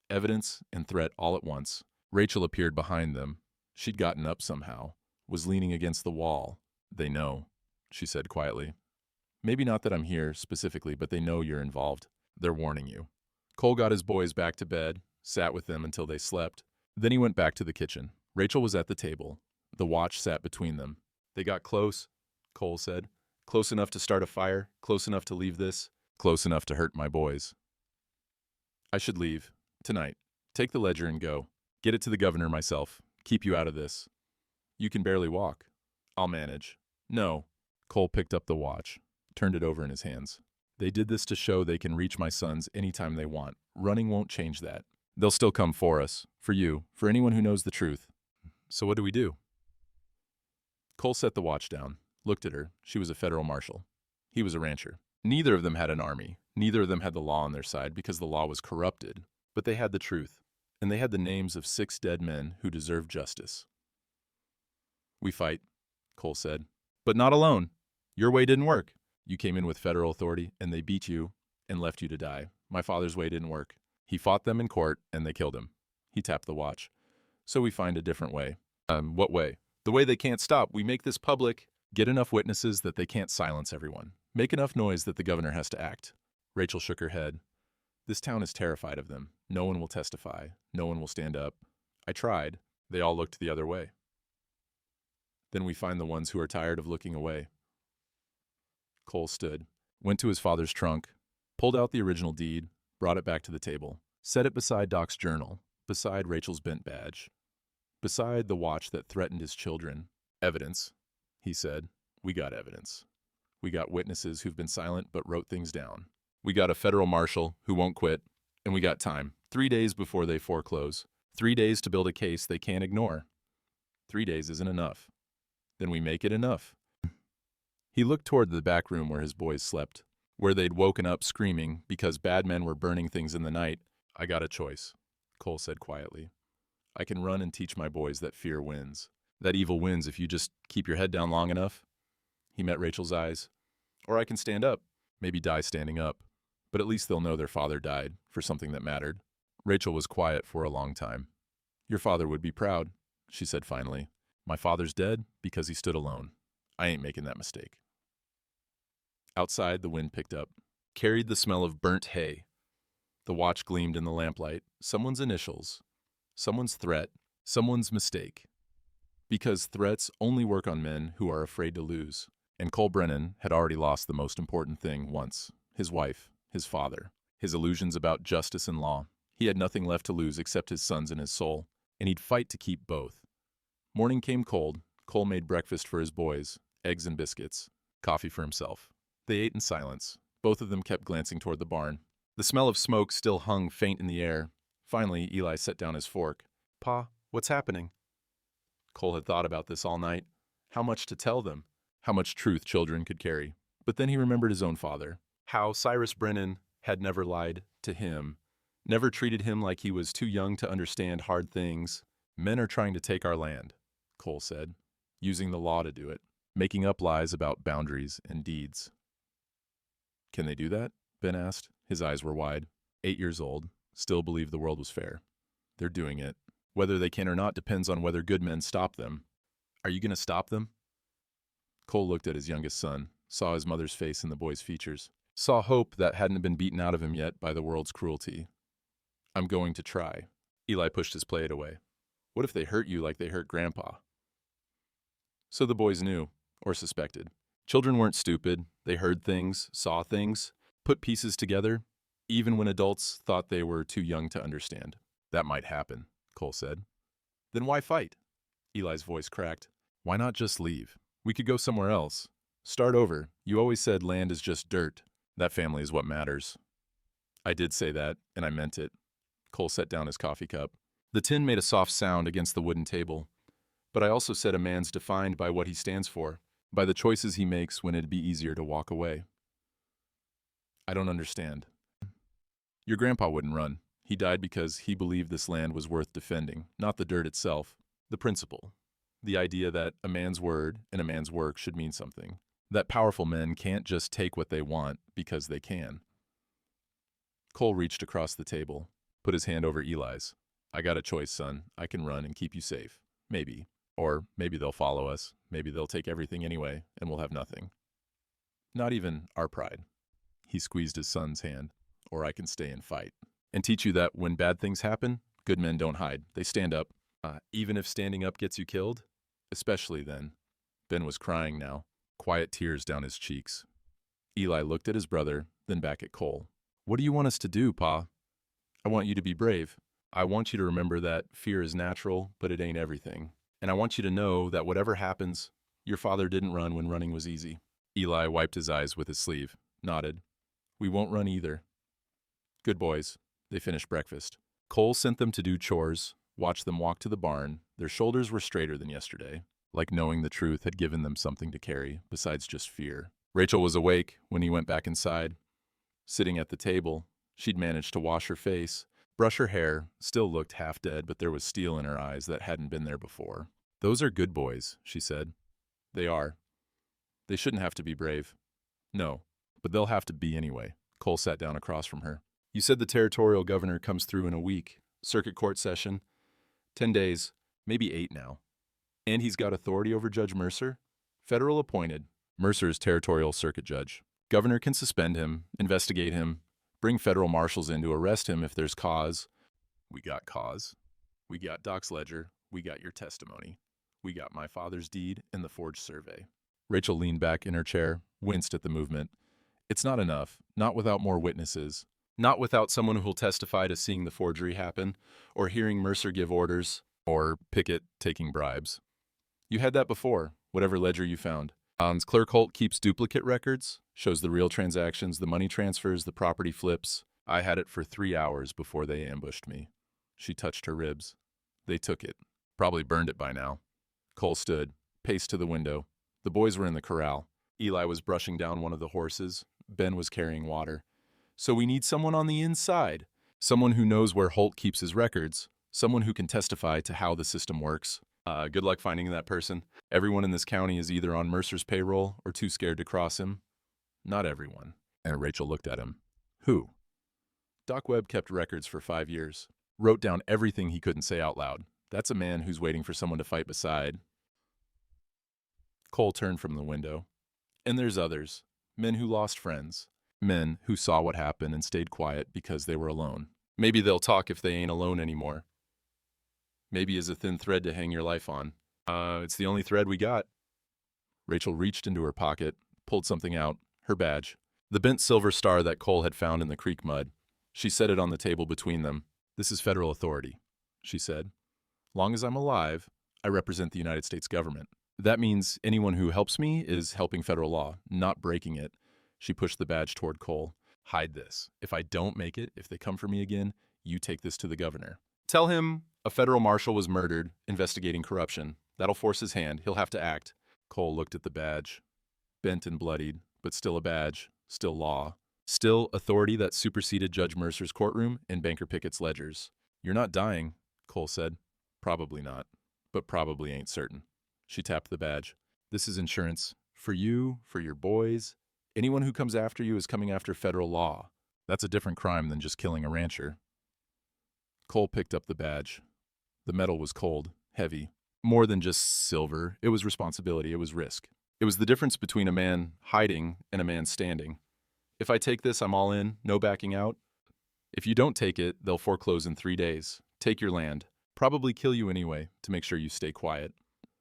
Evidence and threat all at once. Rachel appeared behind them. She'd gotten up somehow, was leaning against the wall. They know, she said quietly. Maybe not that I'm here specifically, but they know you're involved. They're warning you. Cole got his boys back to bed, sat with them until they slept. Then he went back to the kitchen. Rachel was at the table. The watch sat between them. They got close, Cole said. Close enough to start a fire, close enough to leave this, close enough to hurt my boys. I should leave. Tonight. Take the ledger and go. Get it to the governor myself. Keep you out of this. You can barely walk. I'll manage. No. Cole picked up the watch, turned it over in his hands. They did this to show they can reach my sons anytime they want. Running won't change that. They'll still come for us, for you, for anyone who knows the truth. So what do we do? Cole set the watch down, looked at her. She was a federal marshal. He was a rancher. Neither of them had an army. Neither of them had the law on their side because the law was corrupted. But they had the truth. And they had the names of 6 dead men who deserved justice. We fight, Cole said. But not alone. Your way didn't work. You came in with federal authority, and they beat you and left you to die. My father's way didn't work. He fought them in court, and they killed him. He tapped the watch. So we find a different way. What way? The way they can't stop. We make this public. Get enough witnesses that they can't silence everyone. Make enough noise that the governor has to act. Rachel shook her head. This town is terrified of them. No one will testify. No one will stand up. I tried. They all looked the other way. Then we find the ones who are tired of looking away. Cole stood, went to his father's trunk, pulled out the original deed, brought it back to the table, set it beside Doc's journal, beside Rachel's bent badge, beside the watch that threatened his children. Evidence, he said. We got evidence. We got witnesses who've been silent but wrote things down. We got a federal marshal who won't quit, and we got time. 3 days before they foreclose. 3 days to build a case they can't ignore. 3 days isn't enough. Then we make it enough. He looked toward the back room where his boys slept, where they'd woken up screaming because bad men were burning things in the night. I got a choice, Cole said quietly. I can run and teach my boys that fear wins. That evil wins if you just keep your head down long enough. He met Rachel's eyes. Or I can stand up, maybe die standing up. But at least they'll know their father died for something that mattered. Rachel was quiet for a long time. Your father would be proud, she said finally. My father's dead because he stood alone. I ain't making that mistake. Outside, the wind picked up, carried the smell of burnt hay. The watch gleamed in the lamplight. Someone's initials. Someone's threat. Someone's mistake. Because threats only work on men who are afraid to lose. And Cole Brennan had already lost the most important thing once. His wife, his father, his illusions about justice and law. He had nothing left to lose except his sons and his soul, and he'd fight to keep both. Morning came cold. Cole made breakfast for his boys, eggs and biscuits, coffee for himself. They ate in silence. Both of them kept glancing toward the barn. The smell of smoke still hung faint in the air. Finally, Eli set down his fork. Pa, what's happening? Cole had thought about this all night. How much to tell them? How much truth children could carry. But then he remembered his own father. How Cyrus Brennan had never lied to him, never treated him like he was too young to understand hard things. Men are trying to take our land, Cole said, using the law to do it, making up lies about boundaries and deeds. Can they do that? Ben asked. His eyes were wide. 8 years old, still believed the world was fair. They're doing it. Whether they can or not depends on whether good men stop them. Are you going to stop them? Cole looked at his youngest son, saw his mother's face in the boy's features, saw hope that hadn't been beaten out of him yet by the world's cruelty. I'm going to try. Eli pushed his plate away. What if they hurt you like they hurt Grandpa? So the boys knew, or suspected. Children weren't stupid. They heard things, saw things, put pieces together, even when adults thought they were too young to understand. That might happen, Cole said. Then why fight? Eli's voice cracked. Why not just leave? We could go somewhere else. Start over. You always said land is just dirt. That family is what matters. I did say that, and I meant it. Cole set down his coffee cup. The tin made a soft sound against the wooden table. But I also said a man's defined by what he stands for, by the choices he makes when it'd be easier to walk away. I don't understand. Your grandpa wouldn't run. He died because he believed this land was worth defending, not the dirt itself, the principle. The idea that a man's word and a man's work should mean something. That powerful men can't just take what they want because they can. Cole reached across the table, put his hand over Eli's. I got a choice, son. I can run and keep you safe. Maybe. Or maybe they'll follow us. Maybe they'll take everything anyway, and we'll have nothing. Not even our pride. He squeezed his son's hand. Or I can stay and fight. And teach you that when bad things happen, good men don't hide. They stand up. Even if standing up gets you killed? Especially then. Ben was crying now, quiet tears down his cheeks. Eli looked at his brother, then back at Cole. What do you want us to do, Pa? I want you to be brave. I want you to remember that fear is natural, but it ain't everything. And I want you to know that whatever happens, your father didn't run when running was easy. Eli wiped his eyes with his sleeve, nodded. We won't run either. Good boys. They finished breakfast. Cole sent them to do chores, watched them walk to the barn. Their shoulders were straighter than yesterday, like knowing the truth had given them something to carry, besides just fear. Rachel was awake when he went back inside. Sitting at the table, she'd managed to wash her face, brush her hair, still looked half dead, but there was steel in her eyes that hadn't been there before. Those are good boys, she said. They are. They shouldn't have to be brave. No, but they'll have to be anyway. Cole sat down across from her. You said the territorial governor comes through in a week. Circuit court session. 10 days. Maybe 8 now. And he's got authority over Judge Mercer? Federal appointed. Mercer's territorial circuit judge. Governor can suspend him, investigate him, bring federal marshals in to arrest him if there's cause. We got cause. We got Doc's ledger. We got your testimony. We got my father's deed and the forged survey. Rachel leaned back in her chair, winced at the movement. It's not enough. Not without more witnesses. Not without someone who'll testify to seeing the forgery happen, or hearing Mercer give orders, or Pickett taking bribes. You had that before, whatever ledger you found. Hans Clerk Holt keeps duplicate records, shows the real transactions, the money transfers, the property flips. I had it for 3 hours before they ambushed me. She touched her ribs. They took it. Probably burned it by now. Cole stood, paced to the window. The boys were in the corral. Eli was brushing down one of the horses. Ben was carrying water. So we need someone on the inside. Someone who knows where Holt keeps his records. Someone who can testify to how the system works. Good luck finding that person. Everyone in this county is either on Mercer's payroll or too scared to cross him. Not everyone. And Rachel looked at him. Who? Doc Webb kept records for 5 years. Wrote down everything he couldn't say out loud. That's a man who's waiting for someone to fight beside. Cole turned from the window. And there's others. Men who lost friends. Men who saw what happened and stayed quiet because they were alone. Maybe they'll talk if they ain't alone anymore. Maybe is a thin thread to hang your life on. It's the only thread we got. Rachel reached into her pocket, pulled something out, her badge. The bent silver star that Cole had found in the creek mud. She set it on the table between them. This is federal authority, she said. Long as I'm alive, I represent the United States government. That means anyone who helps me is helping federal law, not breaking it. She pushed the badge toward Cole. Hide this. If I don't make it, if they come for me again, you take this to the governor. Tell him a federal marshal was murdered, investigating corruption. That'll force his hand. He'll have to act. Cole looked at the badge. Bent and bloodied, but still a badge, still law. Still authority that superseded Judge Mercer's courtroom and Banker Pickett's ledgers. You're not dying, Cole said. Probably not, but probably ain't certain. She tapped the badge. This is insurance. For you, for your boys. Anyone who comes after you is coming after federal law. That's a different crime than just killing a rancher. Cole picked up the badge. The metal was cold, heavy. More than just silver. It was responsibility. It was risk. It was the difference between a man hiding and a man standing. If I take this, I'm all in. No backing out. If you don't take it, they'll foreclose in 3 days. Take your land. Probably kill you anyway, to make sure you stay quiet.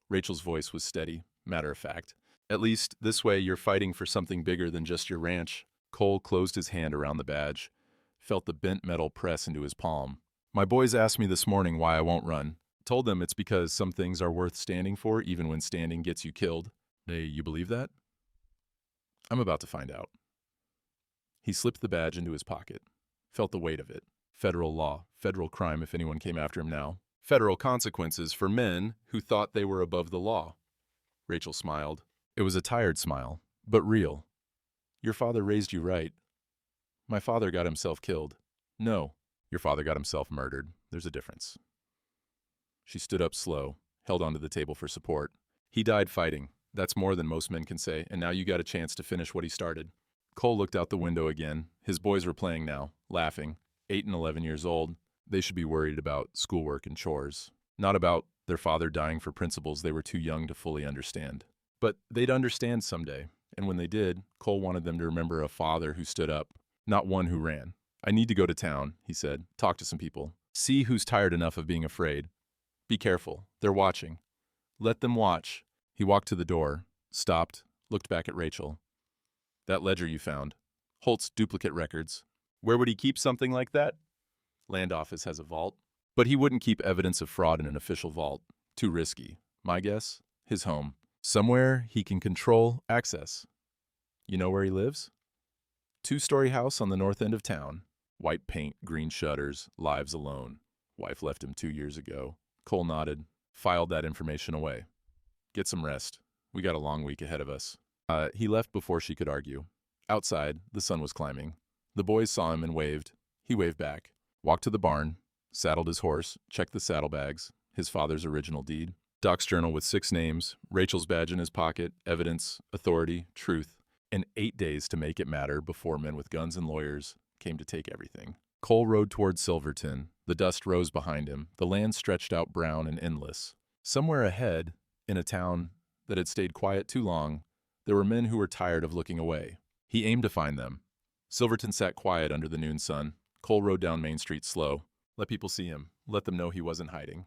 Rachel's voice was steady, matter of fact. At least, this way you're fighting for something bigger than just your ranch. Cole closed his hand around the badge, felt the bent metal press into his palm. My boys asked me this morning why I won't run. Told them it's because some things are worth standing for even when standing gets you killed. Hey, you believe that? I'm about to find out. He slipped the badge into his pocket, felt the weight of it. Federal law, federal crime if anyone came after him now. Federal consequences for men who thought they were above the law. Rachel smiled. It was a tired smile, but real. Your father raised you right. My father got himself killed. No, your father got himself murdered. There's a difference. She stood up slow, held onto the table for support. He died fighting. That's more than most men can say, and now you got a chance to finish what he started. Cole looked out the window again. His boys were playing now, laughing. 8 and 11 years old. They should be worried about schoolwork and chores, not about their father dying for principles they were too young to fully understand. But they'd understand someday, and when they did, Cole wanted them to remember a father who stood up, not one who ran. I need to go to town, he said. Talk to some people. See who's tired enough of being afraid. Be careful. They're watching. Let them watch. He walked to the door, stopped, looked back at Rachel. That ledger you found. Holt's duplicate records. Where would he keep something like that? Land office has a vault. But he wouldn't keep evidence of fraud in an official vault. Too risky. My guess? His home. Somewhere he can control access. You know where he lives? 2-story house on the north end of town. White paint, green shutters, lives alone. Wife left him 2 years ago. Cole nodded, filed that information away. Get some rest. We got a long week ahead of us. He left before she could argue. Outside, the sun was climbing. The boys saw him and waved. He waved back. Walked to the barn, saddled his horse, checked the saddlebags, his father's original deed. Doc's journal with 6 names, Rachel's badge in his pocket, evidence, authority, truth, and 8 days to make it matter before men with guns and lawyers came to take everything. Cole rode toward Silverton. The dust rose behind him. The land stretched out brown and endless. Somewhere ahead, in a town that had stayed quiet too long, there were men who were tired of looking away. He aimed to find them. Silverton sat quiet under the noon sun. Cole rode down Main Street slow. Let people see him. Let them know he wasn't hiding.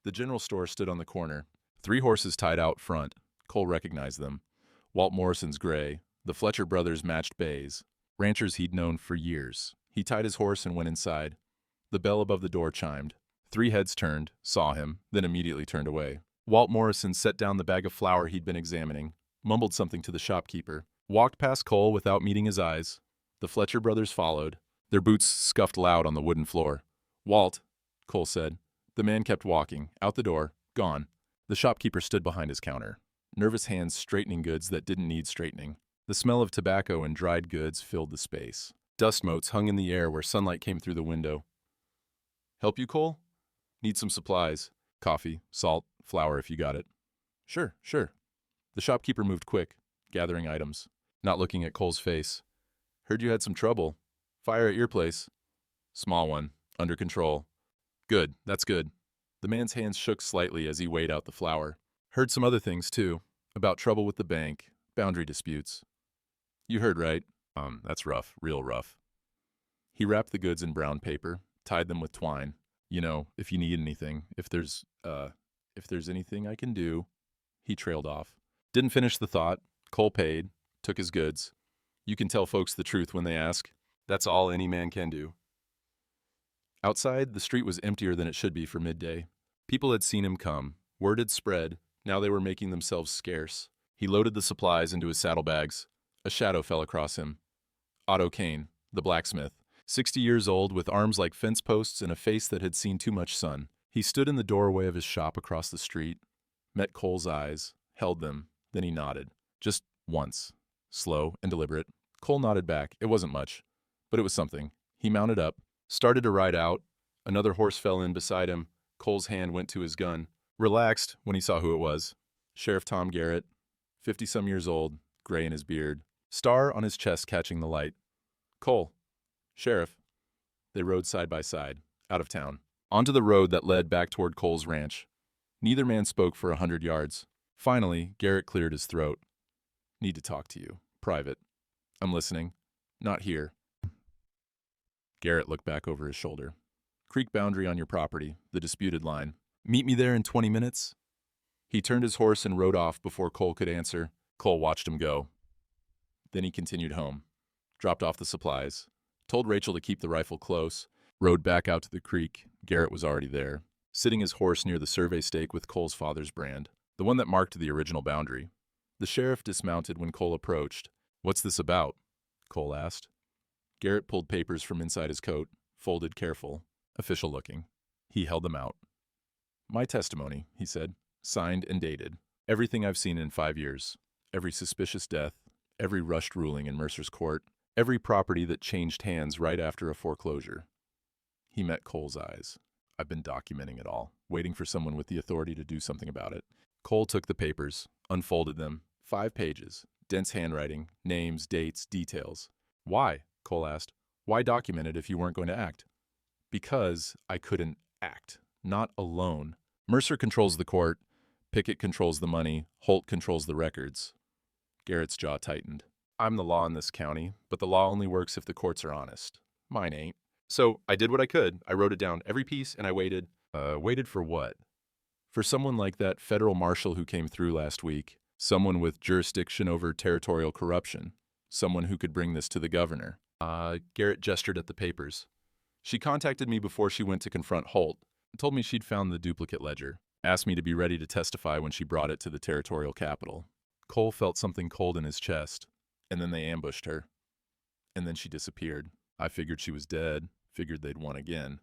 The general store stood on the corner. 3 horses tied out front. Cole recognized them. Walt Morrison's gray. The Fletcher brothers matched bays. Ranchers he'd known for years. He tied his horse and went inside. The bell above the door chimed. 3 heads turned, saw him, then immediately turned away. Walt Morrison set down the bag of flour he'd been examining, mumbled something to the shopkeeper, walked past Cole without meeting his eyes. The Fletcher brothers followed. Their boots scuffed loud on the wooden floor. "Walt," Cole said. The man kept walking, out the door, gone. The shopkeeper stood behind his counter, nervous hands straightening goods that didn't need straightening. The smell of tobacco and dried goods filled the space. Dust motes hung in the air where sunlight came through the window. "Help you, Cole? Need some supplies. Coffee, salt, flour if you got it." "Sure, sure." The shopkeeper moved quick, gathering items, not looking at Cole's face. "Heard you had some trouble. Fire at your place." "Small one. Under control." "Good, that's good." The man's hands shook slightly as he weighed out the flour. "Heard some other things, too. About trouble with the bank, boundary disputes." "You heard right. That's rough, real rough." He wrapped the goods in brown paper, tied them with twine. "You know, if you need anything, if there's anything I can do." He trailed off. Didn't finish the thought. Cole paid, took his goods. You can tell folks the truth when they ask. That's all any man can do. Outside, the street was emptier than it should be for midday. People had seen him come. Word had spread. Now they were making themselves scarce. He loaded the supplies into his saddlebags. A shadow fell across him. Otto Kane, the blacksmith, 60 years old, with arms like fence posts and a face that had seen too much sun. He stood in the doorway of his shop across the street, met Cole's eyes, held them, then he nodded. Just once. Slow and deliberate. Cole nodded back. It wasn't much, but it was something. He mounted up, started to ride out. Another horse fell in beside him. Cole's hand went to his gun. Relaxed when he saw who it was. Sheriff Tom Garrett, 50-some years old, gray in his beard. Star on his chest catching the light. "Cole. Sheriff." They rode side by side, out of town, onto the road that led back toward Cole's ranch. Neither man spoke for 100 yards. Finally, Garrett cleared his throat. "Need to talk to you. Private." "I'm listening." "Not here." Garrett looked back over his shoulder. "Creek boundary on your property, the disputed line. Meet me there in 20 minutes." He turned his horse and rode off before Cole could answer. Cole watched him go. Then he continued home, dropped off the supplies, told Rachel to keep the rifle close, rode back out to the creek. Garrett was already there, sitting his horse near the survey stake with Cole's father's brand, the one that marked the original boundary. The sheriff dismounted when Cole approached. "What's this about?" Cole asked. Garrett pulled papers from inside his coat, folded careful, official looking. He held them out. "My testimony," he said, signed and dated. "Everything I've seen in 5 years. Every suspicious death, every rushed ruling in Mercer's court, every property that changed hands right after a foreclosure." He met Cole's eyes. "I've been documenting it all, waiting for someone with the authority to do something about it." Cole took the papers, unfolded them. 5 pages, dense handwriting, names, dates, details. "Why?" Cole asked. "Why document it if you weren't going to act?" "Because I couldn't act. Not alone. Mercer controls the court. Pickett controls the money. Holt controls the records." Garrett's jaw tightened. "I'm the law in this county, but the law only works if the courts are honest. Mine ain't. So I did what I could. I wrote it down, every piece, and I waited." Waited for what?" "For someone like that federal marshal who came through last week. Someone with jurisdiction over territorial corruption. Someone who could bring this to the governor." Garrett gestured at the papers. "She contacted me before she went to confront Holt. Told me she'd found the duplicate ledger. Asked me to be ready to testify when she brought it to the territorial capital." Cole felt something cold in his chest. "And then they ambushed her. And then she disappeared. I figured she was dead. Figured they'd won again."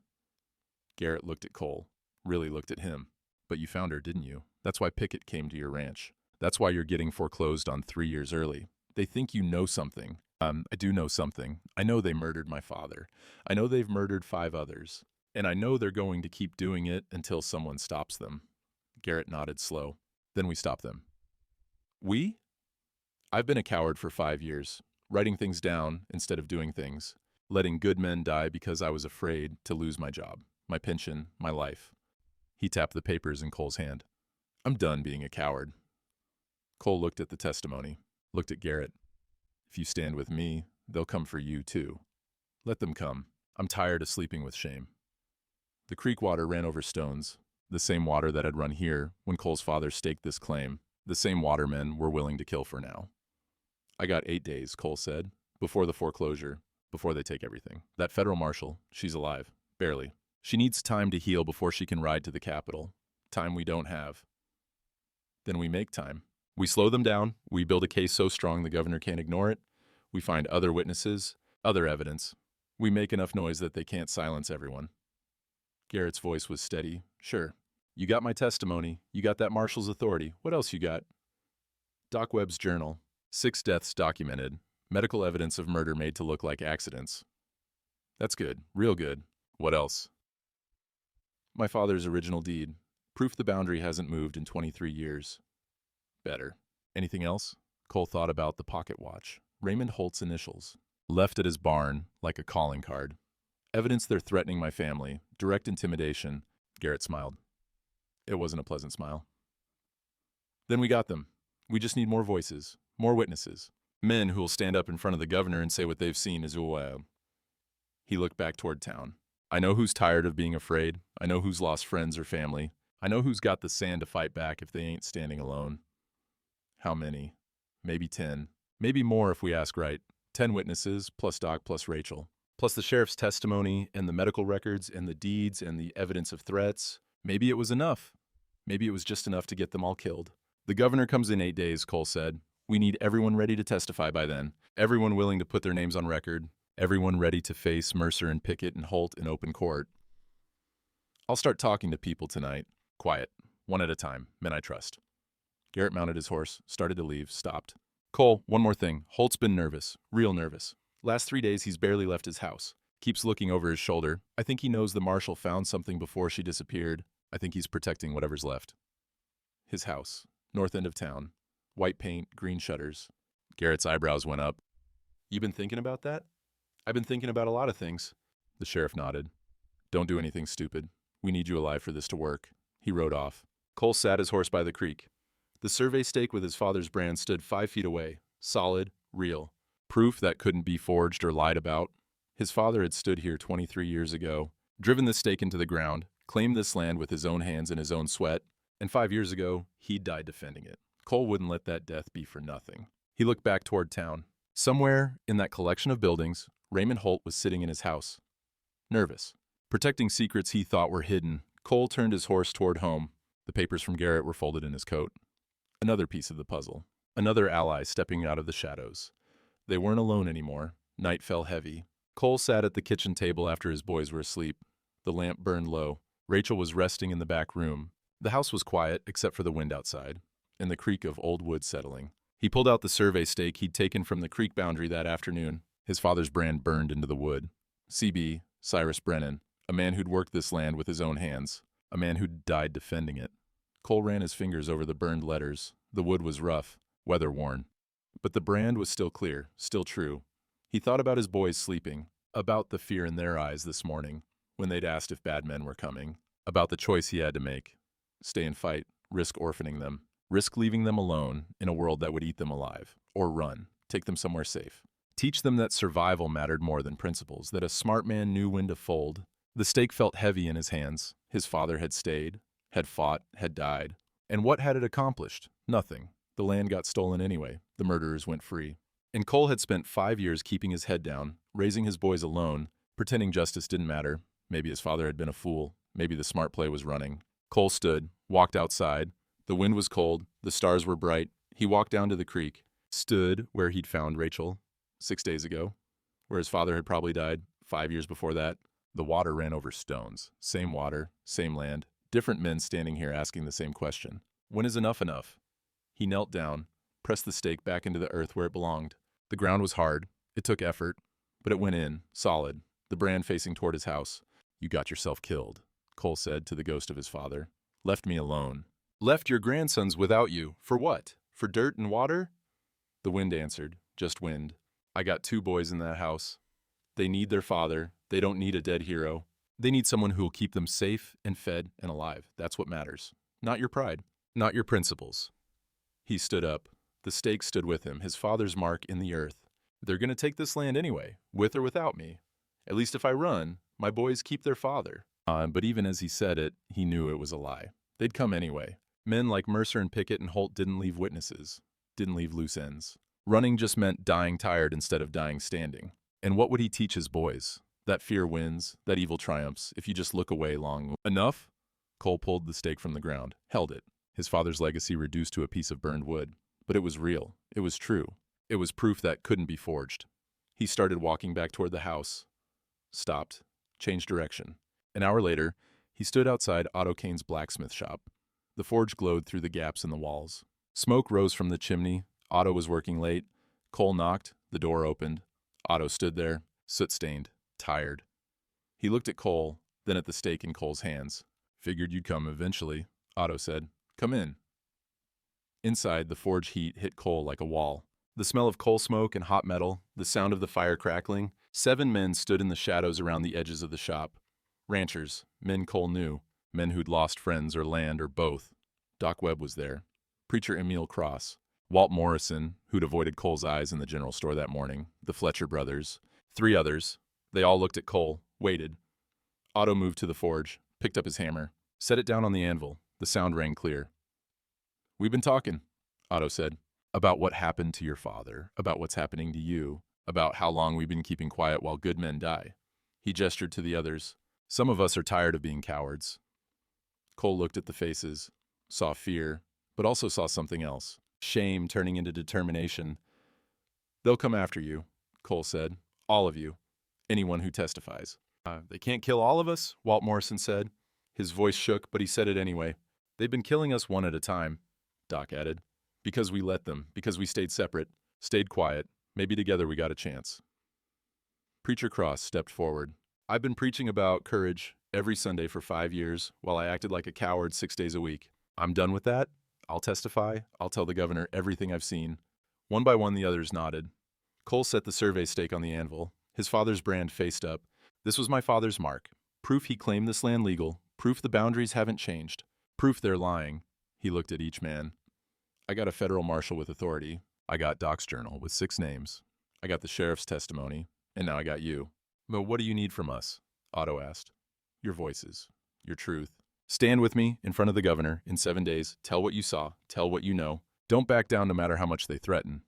Garrett looked at Cole. Really looked at him. "But you found her, didn't you? That's why Pickett came to your ranch. That's why you're getting foreclosed on 3 years early. They think you know something." I do know something. I know they murdered my father. I know they've murdered 5 others. And I know they're going to keep doing it until someone stops them." Garrett nodded slow. "Then we stop them." "We?" "I've been a coward for 5 years, writing things down instead of doing things. letting good men die because I was afraid to lose my job, my pension, my life. He tapped the papers in Cole's hand. I'm done being a coward. Cole looked at the testimony, looked at Garrett. If you stand with me, they'll come for you too. Let them come. I'm tired of sleeping with shame. The creek water ran over stones, the same water that had run here when Cole's father staked this claim, the same water men were willing to kill for now. I got 8 days, Cole said, before the foreclosure, before they take everything. That federal marshal, she's alive. Barely. She needs time to heal before she can ride to the Capitol. Time we don't have. Then we make time. We slow them down. We build a case so strong the governor can't ignore it. We find other witnesses, other evidence. We make enough noise that they can't silence everyone. Garrett's voice was steady. Sure. You got my testimony. You got that marshal's authority. What else you got? Doc Webb's journal. 6 deaths documented. Medical evidence of murder made to look like accidents. That's good. Real good. What else? My father's original deed. Proof the boundary hasn't moved in 23 years. Better. Anything else? Cole thought about the pocket watch. Raymond Holt's initials. Left at his barn like a calling card. Evidence they're threatening my family. Direct intimidation. Garrett smiled. It wasn't a pleasant smile. Then we got them. We just need more voices. More witnesses. Men who will stand up in front of the governor and say what they've seen is He looked back toward town. I know who's tired of being afraid. I know who's lost friends or family. I know who's got the sand to fight back if they ain't standing alone. How many? Maybe 10. Maybe more if we ask right. 10 witnesses, plus Doc, plus Rachel. Plus the sheriff's testimony, and the medical records, and the deeds, and the evidence of threats. Maybe it was enough. Maybe it was just enough to get them all killed. The governor comes in 8 days, Cole said. We need everyone ready to testify by then. Everyone willing to put their names on record. Everyone ready to face Mercer and Pickett and Holt in open court. I'll start talking to people tonight. Quiet. One at a time. Men I trust. Garrett mounted his horse, started to leave, stopped. Cole, one more thing. Holt's been nervous. Real nervous. Last 3 days he's barely left his house. Keeps looking over his shoulder. I think he knows the marshal found something before she disappeared. I think he's protecting whatever's left. His house. North end of town. White paint, green shutters. Garrett's eyebrows went up. You been thinking about that? I've been thinking about a lot of things. The sheriff nodded. Don't do anything stupid. We need you alive for this to work. He rode off. Cole sat his horse by the creek. The survey stake with his father's brand stood 5 feet away. Solid, real. Proof that couldn't be forged or lied about. His father had stood here 23 years ago, driven the stake into the ground, claimed this land with his own hands and his own sweat, and 5 years ago, he'd died defending it. Cole wouldn't let that death be for nothing. He looked back toward town. Somewhere in that collection of buildings, Raymond Holt was sitting in his house. Nervous. Protecting secrets he thought were hidden, Cole turned his horse toward home. The papers from Garrett were folded in his coat. Another piece of the puzzle. Another ally stepping out of the shadows. They weren't alone anymore. Night fell heavy. Cole sat at the kitchen table after his boys were asleep. The lamp burned low. Rachel was resting in the back room. The house was quiet except for the wind outside and the creak of old wood settling. He pulled out the survey stake he'd taken from the creek boundary that afternoon. His father's brand burned into the wood. CB, Cyrus Brennan, a man who'd worked this land with his own hands, a man who'd died defending it. Cole ran his fingers over the burned letters. The wood was rough, weather-worn. But the brand was still clear, still true. He thought about his boys sleeping, about the fear in their eyes this morning, when they'd asked if bad men were coming, about the choice he had to make. Stay and fight, risk orphaning them, risk leaving them alone in a world that would eat them alive, or run, take them somewhere safe. Teach them that survival mattered more than principles, that a smart man knew when to fold. The stake felt heavy in his hands. His father had stayed, had fought, had died. And what had it accomplished? Nothing. The land got stolen anyway. The murderers went free. And Cole had spent 5 years keeping his head down, raising his boys alone, pretending justice didn't matter. Maybe his father had been a fool. Maybe the smart play was running. Cole stood, walked outside. The wind was cold. The stars were bright. He walked down to the creek, stood where he'd found Rachel 6 days ago, where his father had probably died 5 years before that. The water ran over stones. Same water, same land. Different men standing here asking the same question. When is enough enough? He knelt down, pressed the stake back into the earth where it belonged. The ground was hard. It took effort, but it went in, solid, the brand facing toward his house. You got yourself killed, Cole said to the ghost of his father. Left me alone. Left your grandsons without you. For what? For dirt and water? The wind answered, just wind. I got 2 boys in that house. They need their father. They don't need a dead hero. They need someone who will keep them safe and fed and alive. That's what matters. Not your pride. Not your principles. He stood up. The stake stood with him, his father's mark in the earth. They're going to take this land anyway, with or without me. At least if I run, my boys keep their father. But even as he said it, he knew it was a lie. They'd come anyway. Men like Mercer and Pickett and Holt didn't leave witnesses, didn't leave loose ends. Running just meant dying tired instead of dying standing. And what would he teach his boys? That fear wins, that evil triumphs, if you just look away long enough? Cole pulled the stake from the ground, held it. His father's legacy reduced to a piece of burned wood. But it was real. It was true. It was proof that couldn't be forged. He started walking back toward the house. Stopped. Changed direction. An hour later, he stood outside Otto Kane's blacksmith shop. The forge glowed through the gaps in the walls. Smoke rose from the chimney. Otto was working late. Cole knocked. The door opened. Otto stood there, soot-stained, tired. He looked at Cole, then at the stake in Cole's hands. "Figured you'd come eventually," Otto said. "Come in." Inside, the forge heat hit Cole like a wall. The smell of coal smoke and hot metal, the sound of the fire crackling. 7 men stood in the shadows around the edges of the shop. Ranchers, men Cole knew, men who'd lost friends or land or both. Doc Webb was there. Preacher Emil Cross. Walt Morrison, who'd avoided Cole's eyes in the general store that morning. The Fletcher brothers. 3 others. They all looked at Cole, waited. Otto moved to the forge, picked up his hammer, set it down on the anvil. The sound rang clear. "We've been talking," Otto said, "about what happened to your father, about what's happening to you, about how long we've been keeping quiet while good men die." He gestured to the others. "Some of us are tired of being cowards." Cole looked at the faces, saw fear, but also saw something else. Shame turning into determination. "They'll come after you," Cole said. "All of you. Anyone who testifies." They can't kill all of us," Walt Morrison said. His voice shook, but he said it anyway. "They've been killing us one at a time," Doc added. "Because we let them, because we stayed separate, stayed quiet. Maybe together we got a chance." Preacher Cross stepped forward. "I've been preaching about courage every Sunday for 5 years, while I acted like a coward 6 days a week. I'm done with that. I'll testify. I'll tell the governor everything I've seen." One by one, the others nodded. Cole set the survey stake on the anvil. His father's brand faced up. "This was my father's mark. Proof he claimed this land legal. Proof the boundaries haven't changed. Proof they're lying." He looked at each man. "I got a federal marshal with authority. I got Doc's journal with 6 names. I got the sheriff's testimony. And now I got you." "But what do you need from us?" Otto asked. "Your voices. Your truth. Stand with me in front of the governor in 7 days. Tell what you saw. Tell what you know. Don't back down no matter how much they threaten."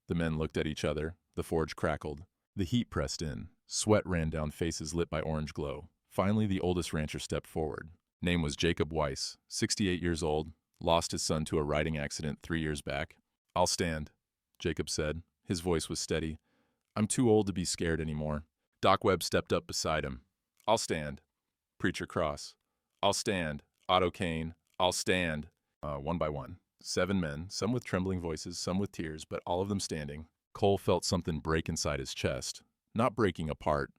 The men looked at each other. The forge crackled. The heat pressed in. Sweat ran down faces lit by orange glow. Finally, the oldest rancher stepped forward. Name was Jacob Weiss, 68 years old, lost his son to a riding accident 3 years back. "I'll stand," Jacob said. His voice was steady. "I'm too old to be scared anymore." Doc Webb stepped up beside him. "I'll stand." Preacher Cross. "I'll stand." Otto Kane. "I'll stand." One by one. 7 men, some with trembling voices, some with tears, but all of them standing. Cole felt something break inside his chest. Not breaking apart,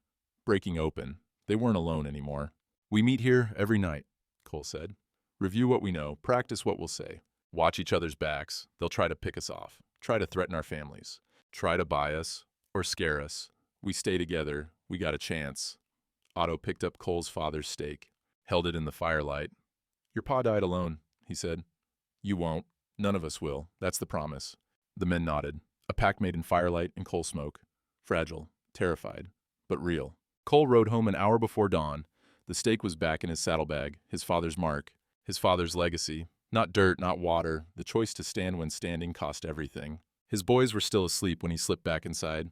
breaking open. They weren't alone anymore. "We meet here every night," Cole said. "Review what we know, practice what we'll say. Watch each other's backs. They'll try to pick us off, try to threaten our families, try to buy us or scare us. We stay together. We got a chance." Otto picked up Cole's father's stake, held it in the firelight. "Your pa died alone," he said. "You won't. None of us will. That's the promise." The men nodded. A pact made in firelight and coal smoke. Fragile, terrified, but real. Cole rode home an hour before dawn. The stake was back in his saddlebag, his father's mark, his father's legacy. Not dirt, not water. The choice to stand when standing cost everything. His boys were still asleep when he slipped back inside.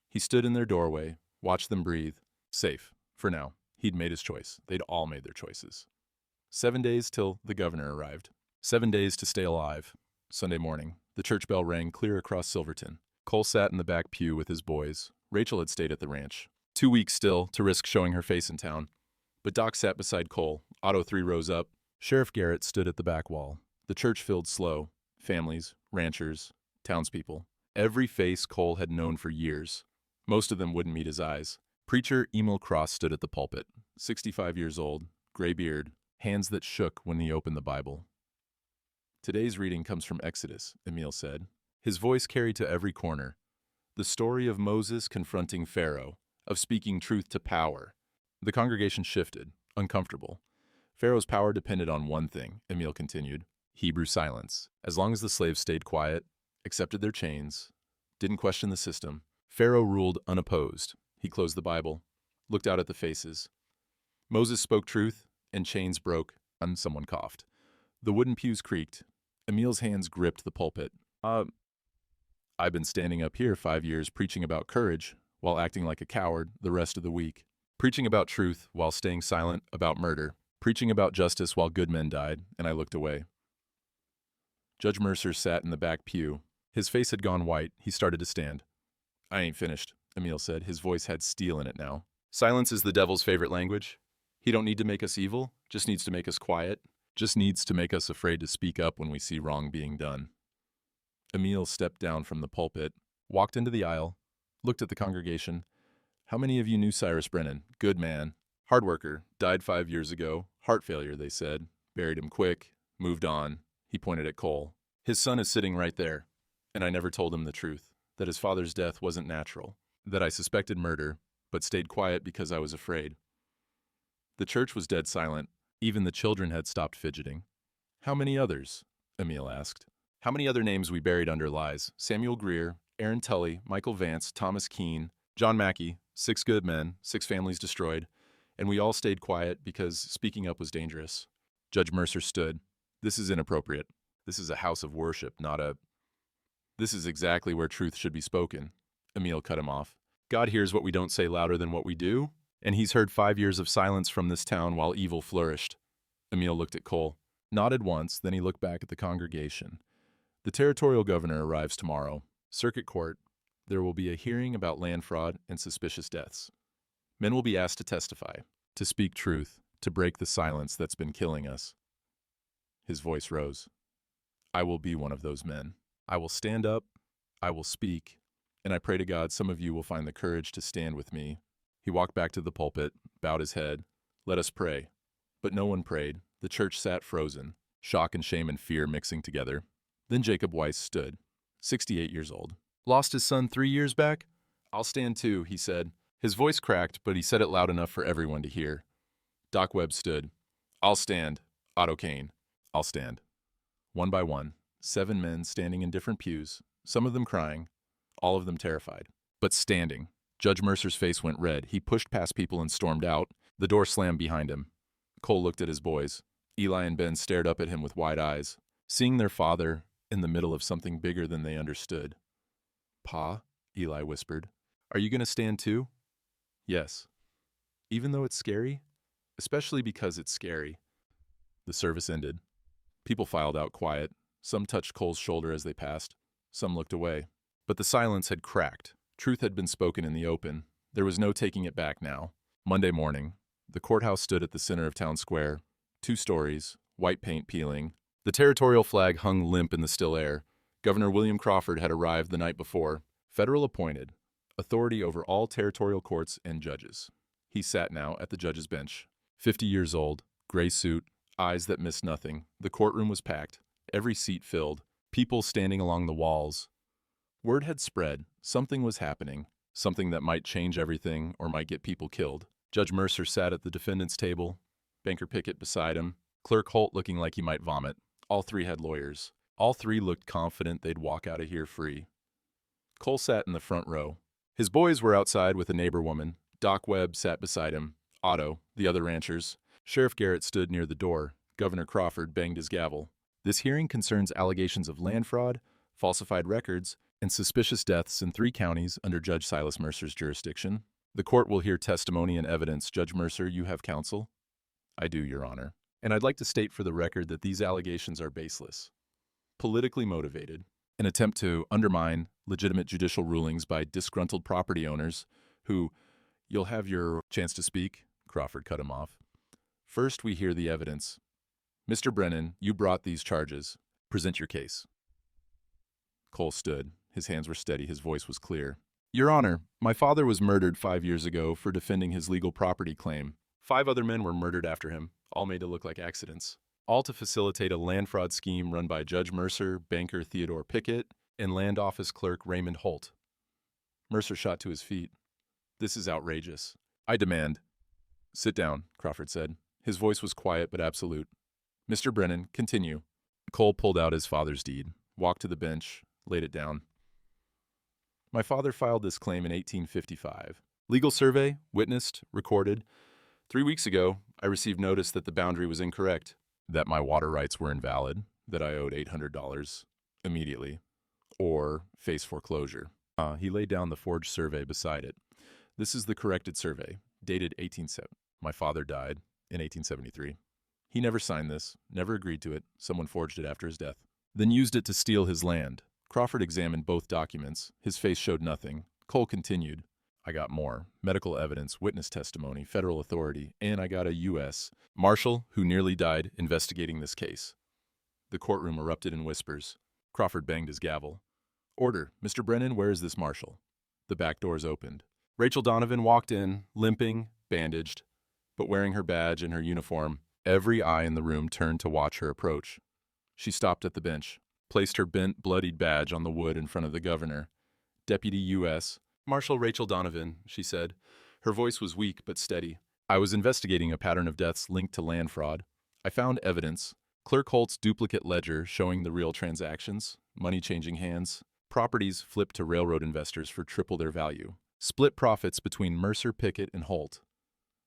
He stood in their doorway, watched them breathe. Safe, for now. He'd made his choice. They'd all made their choices. 7 days till the governor arrived. 7 days to stay alive. Sunday morning, the church bell rang clear across Silverton. Cole sat in the back pew with his boys. Rachel had stayed at the ranch. 2 weeks still to risk showing her face in town. But Doc sat beside Cole. Otto 3 rows up. Sheriff Garrett stood at the back wall. The church filled slow. Families, ranchers, townspeople. Every face Cole had known for years. Most of them wouldn't meet his eyes. Preacher Emil Cross stood at the pulpit. 65 years old, gray beard, hands that shook when he opened the Bible. "Today's reading comes from Exodus," Emil said. His voice carried to every corner. "The story of Moses confronting Pharaoh, of speaking truth to power. The congregation shifted, uncomfortable. Pharaoh's power depended on one thing, Emil continued: Hebrew silence. As long as the slaves stayed quiet, accepted their chains, didn't question the system, Pharaoh ruled unopposed. He closed the Bible, looked out at the faces. Moses spoke truth, and chains broke, and someone coughed. The wooden pews creaked. Emil's hands gripped the pulpit. I've been standing up here 5 years preaching about courage while acting like a coward the rest of the week. Preaching about truth while staying silent about murder. Preaching about justice while good men died, and I looked away. Judge Mercer sat in the back pew. His face had gone white. He started to stand. I ain't finished, Emil said. His voice had steel in it now. Silence is the devil's favorite language. He don't need to make us evil, just needs to make us quiet, just needs to make us afraid to speak up when we see wrong being done. Emil stepped down from the pulpit, walked into the aisle, looked at the congregation. How many of you knew Cyrus Brennan? Good man. Hard worker. Died 5 years ago. Heart failure, they said. Buried him quick. Moved on. He pointed at Cole. His son is sitting right there. And I never told him the truth. That his father's death wasn't natural. That I suspected murder, but stayed quiet because I was afraid. The church was dead silent. Even the children had stopped fidgeting. How many others? Emil asked. How many other names we buried under lies? Samuel Greer, Aaron Tully, Michael Vance, Thomas Keene, John Mackey, 6 good men, 6 families destroyed, and we all stayed quiet because speaking up was dangerous. Judge Mercer stood. This is inappropriate. This is a house of worship, not a... This is exactly where truth should be spoken. Emil cut him off. God hears what we don't say louder than what we do, and he's heard 5 years of silence from this town while evil flourished. Emil looked at Cole, nodded once, then he looked back at the congregation. The territorial governor arrives tomorrow. Circuit Court. There will be a hearing about land fraud and suspicious deaths. Men will be asked to testify, to speak truth, to break the silence that's been killing us. His voice rose. I will be one of those men. I will stand up, I will speak, and I pray to God some of you will find the courage to stand with me. He walked back to the pulpit, bowed his head. Let us pray. But no one prayed. The church sat frozen, shock and shame and fear mixing together. Then Jacob Weiss stood, 68 years old. Lost his son 3 years back? I'll stand too, he said. His voice cracked, but he said it loud enough for everyone to hear. Doc Webb stood. I'll stand. Otto Kane. I'll stand. One by one, 7 men standing in different pews, some of them crying, all of them terrified, but standing. Judge Mercer's face went red. He pushed past people and stormed out. The door slammed behind him. Cole looked at his boys. Eli and Ben stared up at him with wide eyes, seeing their father in the middle of something bigger than they understood. Pa, Eli whispered, are you going to stand too? Yes. Even though it's scary? Especially because it's scary. The service ended. People filed out quiet. Some touched Cole's shoulder as they passed. Some looked away. But the silence had cracked. Truth had been spoken in the open. There was no taking it back now. Monday morning, the courthouse stood at the center of town square. 2 stories, white paint peeling. The territorial flag hung limp in the still air. Governor William Crawford had arrived the night before, federal appointed, authority over all territorial courts and judges. He sat now at the judge's bench. 50 years old, gray suit, eyes that missed nothing. The courtroom was packed, every seat filled, people standing along the walls. Word had spread, something was happening, something that might change everything or might get people killed. Judge Mercer sat at the defendant's table, Banker Pickett beside him, Clerk Holt looking like he might vomit. All 3 had lawyers. All 3 looked confident they'd walk out of here free. Cole sat in the front row. His boys were outside with a neighbor woman. Doc Webb sat beside him. Otto, the other ranchers. Sheriff Garrett stood near the door. Governor Crawford banged his gavel. This hearing concerns allegations of land fraud, falsified records, and suspicious deaths in 3 counties under Judge Silas Mercer's jurisdiction. The court will hear testimony and evidence. Judge Mercer, you have counsel? I do, Your Honor. And I'd like to state for the record that these allegations are baseless, politically motivated, an attempt to undermine legitimate judicial rulings by disgruntled property owners who, you'll have your chance to speak, Crawford cut him off. First, we hear the evidence. Mr. Brennan, you brought these charges. Present your case. Cole stood. His hands were steady. His voice was clear. Your Honor, my father was murdered 5 years ago for defending his legal property claim. 5 other men were murdered after him, all made to look like accidents, all to facilitate a land fraud scheme run by Judge Mercer, banker Theodore Pickett, and land office clerk Raymond Holt. Mercer shot to his feet. This is outrageous. I demand. Sit down, Crawford said. His voice was quiet but absolute. Mr. Brennan, continue. Cole pulled out his father's deed, walked to the bench, laid it down. My father filed this claim in 1855. Legal survey, witnessed, recorded. 3 weeks ago, I received notice that the boundary was incorrect, that my water rights were invalid, that I owed $800 immediately, or face foreclosure. He laid down the forged survey beside it. This is the corrected survey, dated 1870. My father died in 1873. He never signed this, never agreed to it. Someone forged it after his death. Then used it to steal his land. Crawford examined both documents. His face showed nothing. Cole continued. I got more. Medical evidence, witness testimony, federal authority, and I got a U.S. Marshal who nearly died investigating this case. The courtroom erupted in whispers. Crawford banged his gavel. Order. Mr. Brennan, where is this marshal? The back doors opened. Rachel Donovan walked in, limping, bandaged, but wearing her badge and her uniform. Every eye in the room turned to watch her approach. She stopped at the bench, placed her bent, bloodied badge on the wood in front of the governor. Deputy U.S. Marshal Rachel Donovan, she said. Her voice was weak but steady. I was investigating a pattern of deaths linked to land fraud. I found evidence. Clerk Holt's duplicate ledger showing the real transactions, money changing hands, properties flipped to railroad investors for triple their value, split profits between Mercer, Pickett, and Holt.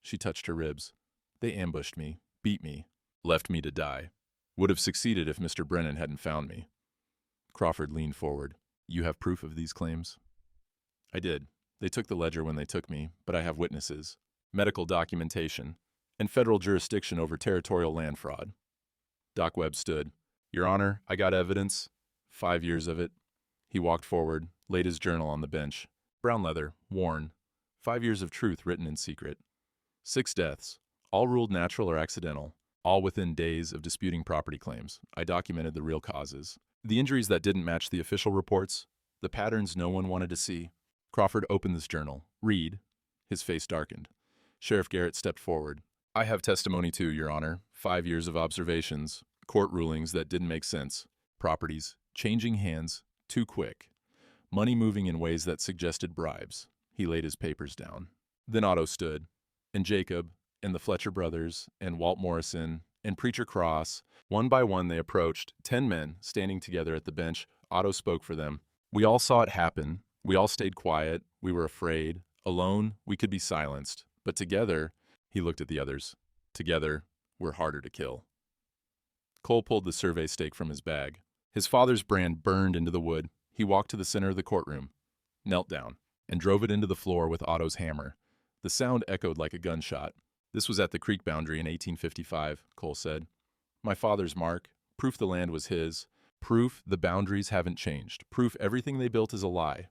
She touched her ribs. They ambushed me, beat me, left me to die. Would have succeeded if Mr. Brennan hadn't found me. Crawford leaned forward. You have proof of these claims? I did. They took the ledger when they took me, but I have witnesses, medical documentation, and federal jurisdiction over territorial land fraud. Doc Webb stood. Your Honor, I got evidence. 5 years of it. He walked forward, laid his journal on the bench. Brown leather, worn. 5 years of truth written in secret. 6 deaths, all ruled natural or accidental, all within days of disputing property claims. I documented the real causes. The injuries that didn't match the official reports, the patterns no one wanted to see. Crawford opened this journal. Read. His face darkened. Sheriff Garrett stepped forward. I have testimony too, Your Honor. 5 years of observations, court rulings that didn't make sense, properties changing hands too quick, money moving in ways that suggested bribes. He laid his papers down. Then Otto stood, and Jacob, and the Fletcher brothers, and Walt Morrison, and Preacher Cross. One by one they approached, 10 men standing together at the bench. Otto spoke for them. We all saw it happen. We all stayed quiet. We were afraid. Alone, we could be silenced. But together, he looked at the others. Together, we're harder to kill. Cole pulled the survey stake from his bag. His father's brand burned into the wood. He walked to the center of the courtroom, knelt down, and drove it into the floor with Otto's hammer. The sound echoed like a gunshot. This was at the creek boundary in 1855, Cole said. My father's mark, proof the land was his, proof the boundaries haven't changed, proof everything they built is a lie.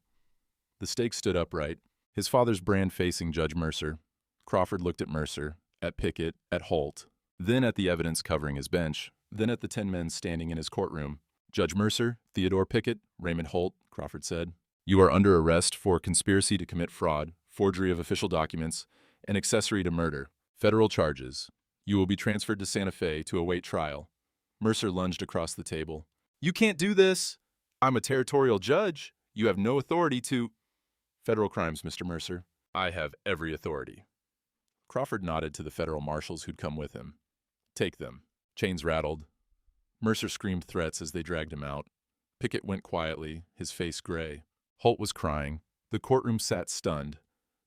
The stake stood upright, his father's brand facing Judge Mercer. Crawford looked at Mercer, at Pickett, at Holt, then at the evidence covering his bench, then at the 10 men standing in his courtroom. Judge Mercer, Theodore Pickett, Raymond Holt, Crawford said, you are under arrest for conspiracy to commit fraud, forgery of official documents, and accessory to murder. Federal charges. You will be transferred to Santa Fe to await trial. Mercer lunged across the table. You can't do this. I'm a territorial judge. You have no authority to... Federal crimes, Mr. Mercer. I have every authority. Crawford nodded to the federal marshals who'd come with him. Take them. Chains rattled. Mercer screamed threats as they dragged him out. Pickett went quietly, his face gray. Holt was crying. The courtroom sat stunned.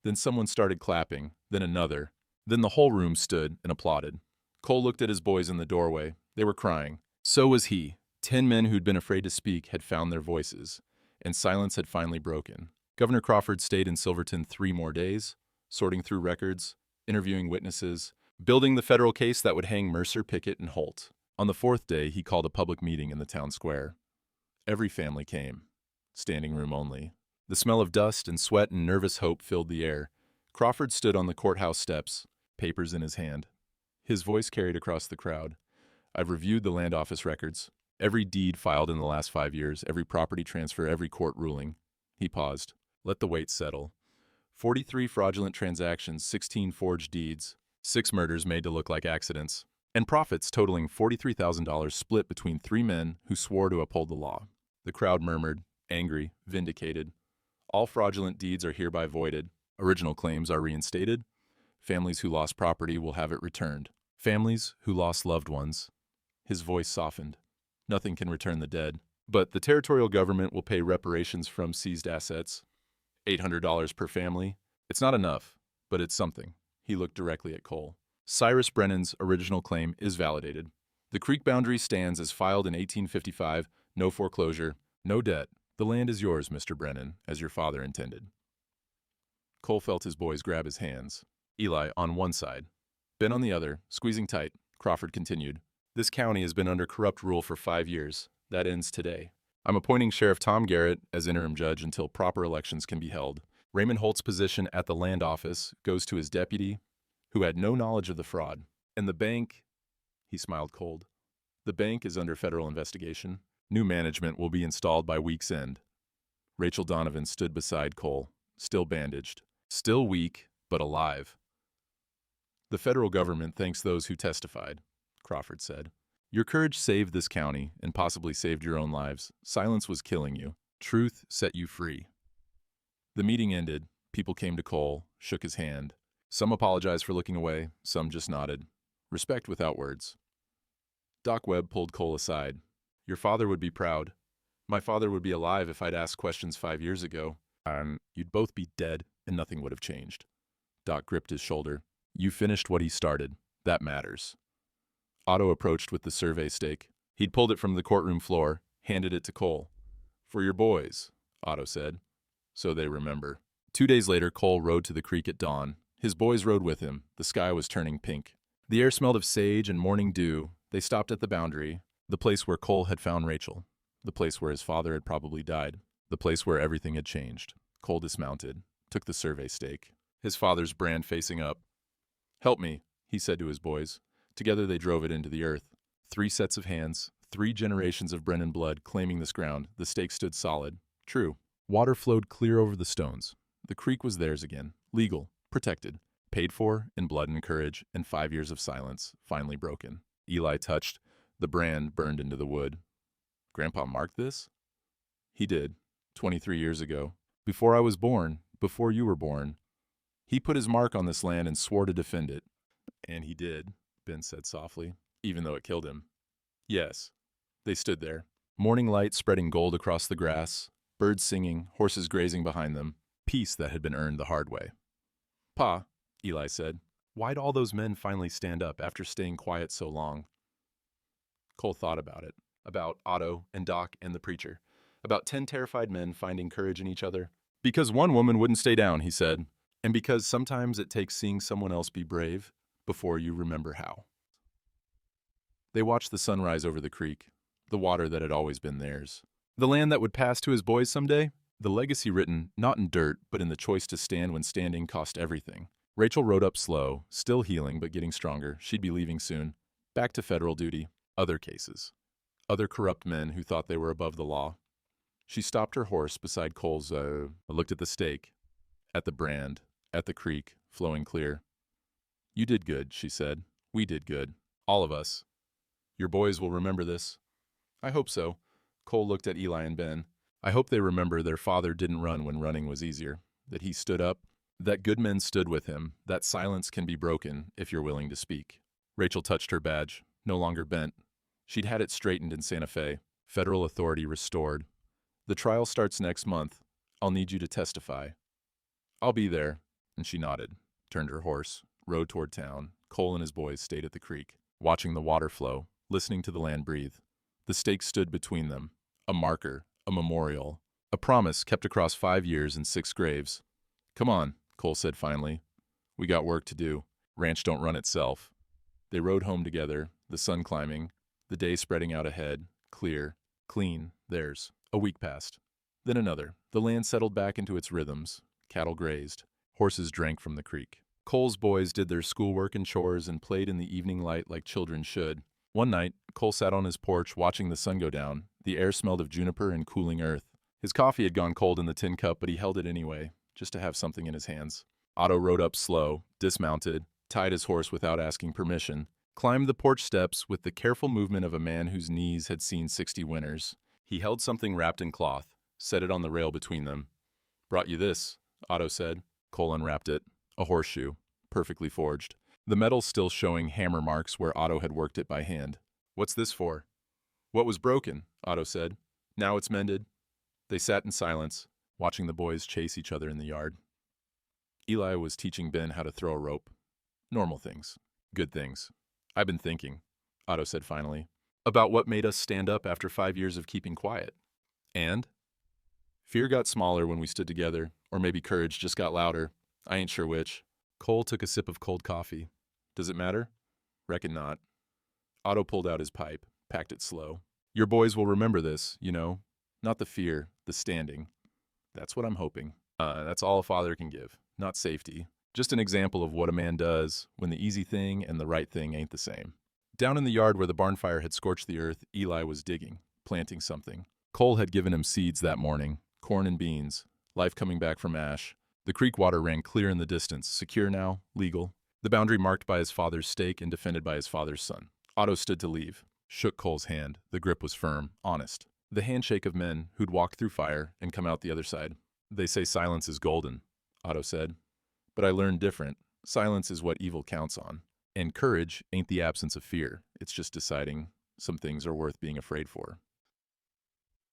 Then someone started clapping, then another. Then the whole room stood and applauded. Cole looked at his boys in the doorway. They were crying. So was he. 10 men who'd been afraid to speak had found their voices, and silence had finally broken. Governor Crawford stayed in Silverton 3 more days, sorting through records, interviewing witnesses, building the federal case that would hang Mercer, Pickett, and Holt. On the 4th day, he called a public meeting in the town square. Every family came, standing room only. The smell of dust and sweat and nervous hope filled the air. Crawford stood on the courthouse steps, papers in his hand. His voice carried across the crowd. I've reviewed the land office records, every deed filed in the last 5 years, every property transfer, every court ruling. He paused. Let the weight settle. 43 fraudulent transactions, 16 forged deeds, 6 murders made to look like accidents, and profits totaling $43,000 split between 3 men who swore to uphold the law. The crowd murmured, angry, vindicated. All fraudulent deeds are hereby voided. Original claims are reinstated. Families who lost property will have it returned. Families who lost loved ones. His voice softened. Nothing can return the dead, but the territorial government will pay reparations from seized assets. $800 per family. It's not enough, but it's something. He looked directly at Cole. Cyrus Brennan's original claim is validated. The creek boundary stands as filed in 1855, no foreclosure, no debt. The land is yours, Mr. Brennan, as your father intended. Cole felt his boys grab his hands. Eli on one side, Ben on the other, squeezing tight. Crawford continued. This county has been under corrupt rule for 5 years. That ends today. I'm appointing Sheriff Tom Garrett as interim judge until proper elections can be held. Raymond Holt's position at the land office goes to his deputy, who had no knowledge of the fraud. And the bank, he smiled cold. The bank is under federal investigation. New management will be installed by week's end. Rachel Donovan stood beside Cole, still bandaged, still weak, but alive. The federal government thanks those who testified, Crawford said. Your courage saved this county and possibly saved your own lives. Silence was killing you. Truth set you free. The meeting ended. People came to Cole, shook his hand. Some apologized for looking away, some just nodded. Respect without words. Doc Webb pulled Cole aside. Your father would be proud. My father would be alive if I'd asked questions 5 years ago. You'd both be dead and nothing would have changed. Doc gripped his shoulder. You finished what he started. That matters. Otto approached with the survey stake. He'd pulled it from the courtroom floor, handed it to Cole. For your boys, Otto said. So they remember. 2 days later, Cole rode to the creek at dawn. His boys rode with him. The sky was turning pink. The air smelled of sage and morning dew. They stopped at the boundary, the place where Cole had found Rachel, the place where his father had probably died, the place where everything had changed. Cole dismounted, took the survey stake, his father's brand facing up. Help me, he said to his boys. Together they drove it into the earth. 3 sets of hands, 3 generations of Brennan blood claiming this ground. The stake stood solid. True. Water flowed clear over the stones. The creek was theirs again. Legal. Protected. Paid for in blood and courage, and 5 years of silence, finally broken. Eli touched. The brand burned into the wood. Grandpa marked this? He did. 23 years ago. Before I was born, before you were born. He put his mark on this land and swore to defend it. And he did, Ben said softly, even though it killed him. Yes. They stood there. Morning light spreading gold across the grass, birds singing, horses grazing behind them. Peace that had been earned the hard way. Pa, Eli said, why'd all those men finally stand up after staying quiet so long? Cole thought about it, about Otto and Doc and the preacher, about 10 terrified men finding courage in each other. Because one woman wouldn't stay down, he said, and because sometimes it takes seeing someone else be brave before you remember how. They watched the sunrise over the creek, the water that had always been theirs. The land that would pass to his boys someday? The legacy written not in dirt, but in the choice to stand when standing cost everything. Rachel rode up slow, still healing but getting stronger. She'd be leaving soon. Back to federal duty. Other cases. Other corrupt men who thought they were above the law. She stopped her horse beside Cole's, looked at the stake, at the brand, at the creek, flowing clear. You did good, she said. We did good. All of us. Your boys will remember this. I hope so. Cole looked at Eli and Ben. I hope they remember their father didn't run when running was easier, that he stood up, that good men stood with him, that silence can be broken if you're willing to speak. Rachel touched her badge, no longer bent. She'd had it straightened in Santa Fe, federal authority restored. The trial starts next month. I'll need you to testify. I'll be there. And she nodded, turned her horse, rode toward town. Cole and his boys stayed at the creek, watching the water flow, listening to the land breathe. The stake stood between them, a marker, a memorial, a promise kept across 5 years and 6 graves. Come on, Cole said finally. We got work to do. Ranch don't run itself. They rode home together, the sun climbing, the day spreading out ahead, clear, clean, theirs. A week passed. Then another. The land settled back into its rhythms. Cattle grazed. Horses drank from the creek. Cole's boys did their schoolwork and chores and played in the evening light like children should. One night, Cole sat on his porch watching the sun go down. The air smelled of juniper and cooling earth. His coffee had gone cold in the tin cup, but he held it anyway, just to have something in his hands. Otto rode up slow, dismounted, tied his horse without asking permission, climbed the porch steps with the careful movement of a man whose knees had seen 60 winters. He held something wrapped in cloth, set it on the rail between them. Brought you this, Otto said. Cole unwrapped it. A horseshoe, perfectly forged. The metal still showing hammer marks where Otto had worked it by hand. What's this for? What was broken? Otto said. Now it's mended. They sat in silence, watching the boys chase each other in the yard. Eli was teaching Ben how to throw a rope. Normal things. Good things. I've been thinking, Otto said finally, about what made us stand up after 5 years of keeping quiet. And? Fear got smaller when we stood together, or maybe courage just got louder. I ain't sure which. Cole took a sip of cold coffee. Does it matter? Reckon not. Otto pulled out his pipe, packed it slow. Your boys will remember this, you know. Not the fear, the standing. That's what I'm hoping. That's all a father can give. Not safety. Just an example of what a man does when the easy thing and the right thing ain't the same. Down in the yard where the barn fire had scorched the earth, Eli was digging, planting something. Cole had given him seeds that morning, corn and beans, life coming back from ash. The creek water ran clear in the distance, secure now, legal. The boundary marked by his father's stake and defended by his father's son. Otto stood to leave, shook Cole's hand. The grip was firm, honest. The handshake of men who'd walked through fire and come out the other side. They say silence is golden, Otto said. But I learned different. Silence is what evil counts on. And courage ain't the absence of fear. It's just deciding some things are worth being afraid for.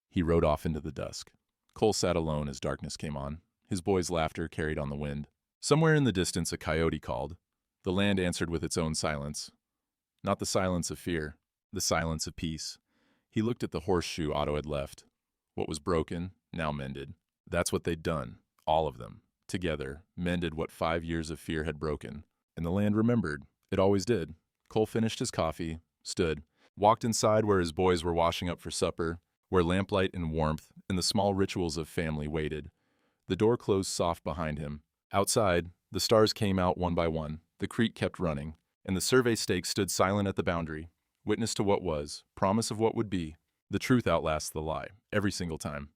He rode off into the dusk. Cole sat alone as darkness came on. His boys' laughter carried on the wind. Somewhere in the distance a coyote called. The land answered with its own silence. Not the silence of fear, the silence of peace. He looked at the horseshoe Otto had left. What was broken, now mended. That's what they'd done, all of them, together, mended what 5 years of fear had broken. And the land remembered. It always did. Cole finished his coffee, stood, walked inside where his boys were washing up for supper, where lamplight and warmth and the small rituals of family waited. The door closed soft behind him. Outside, the stars came out one by one, the creek kept running, and the survey stakes stood silent at the boundary, witness to what was, promise of what would be. The truth outlasts the lie, every single time.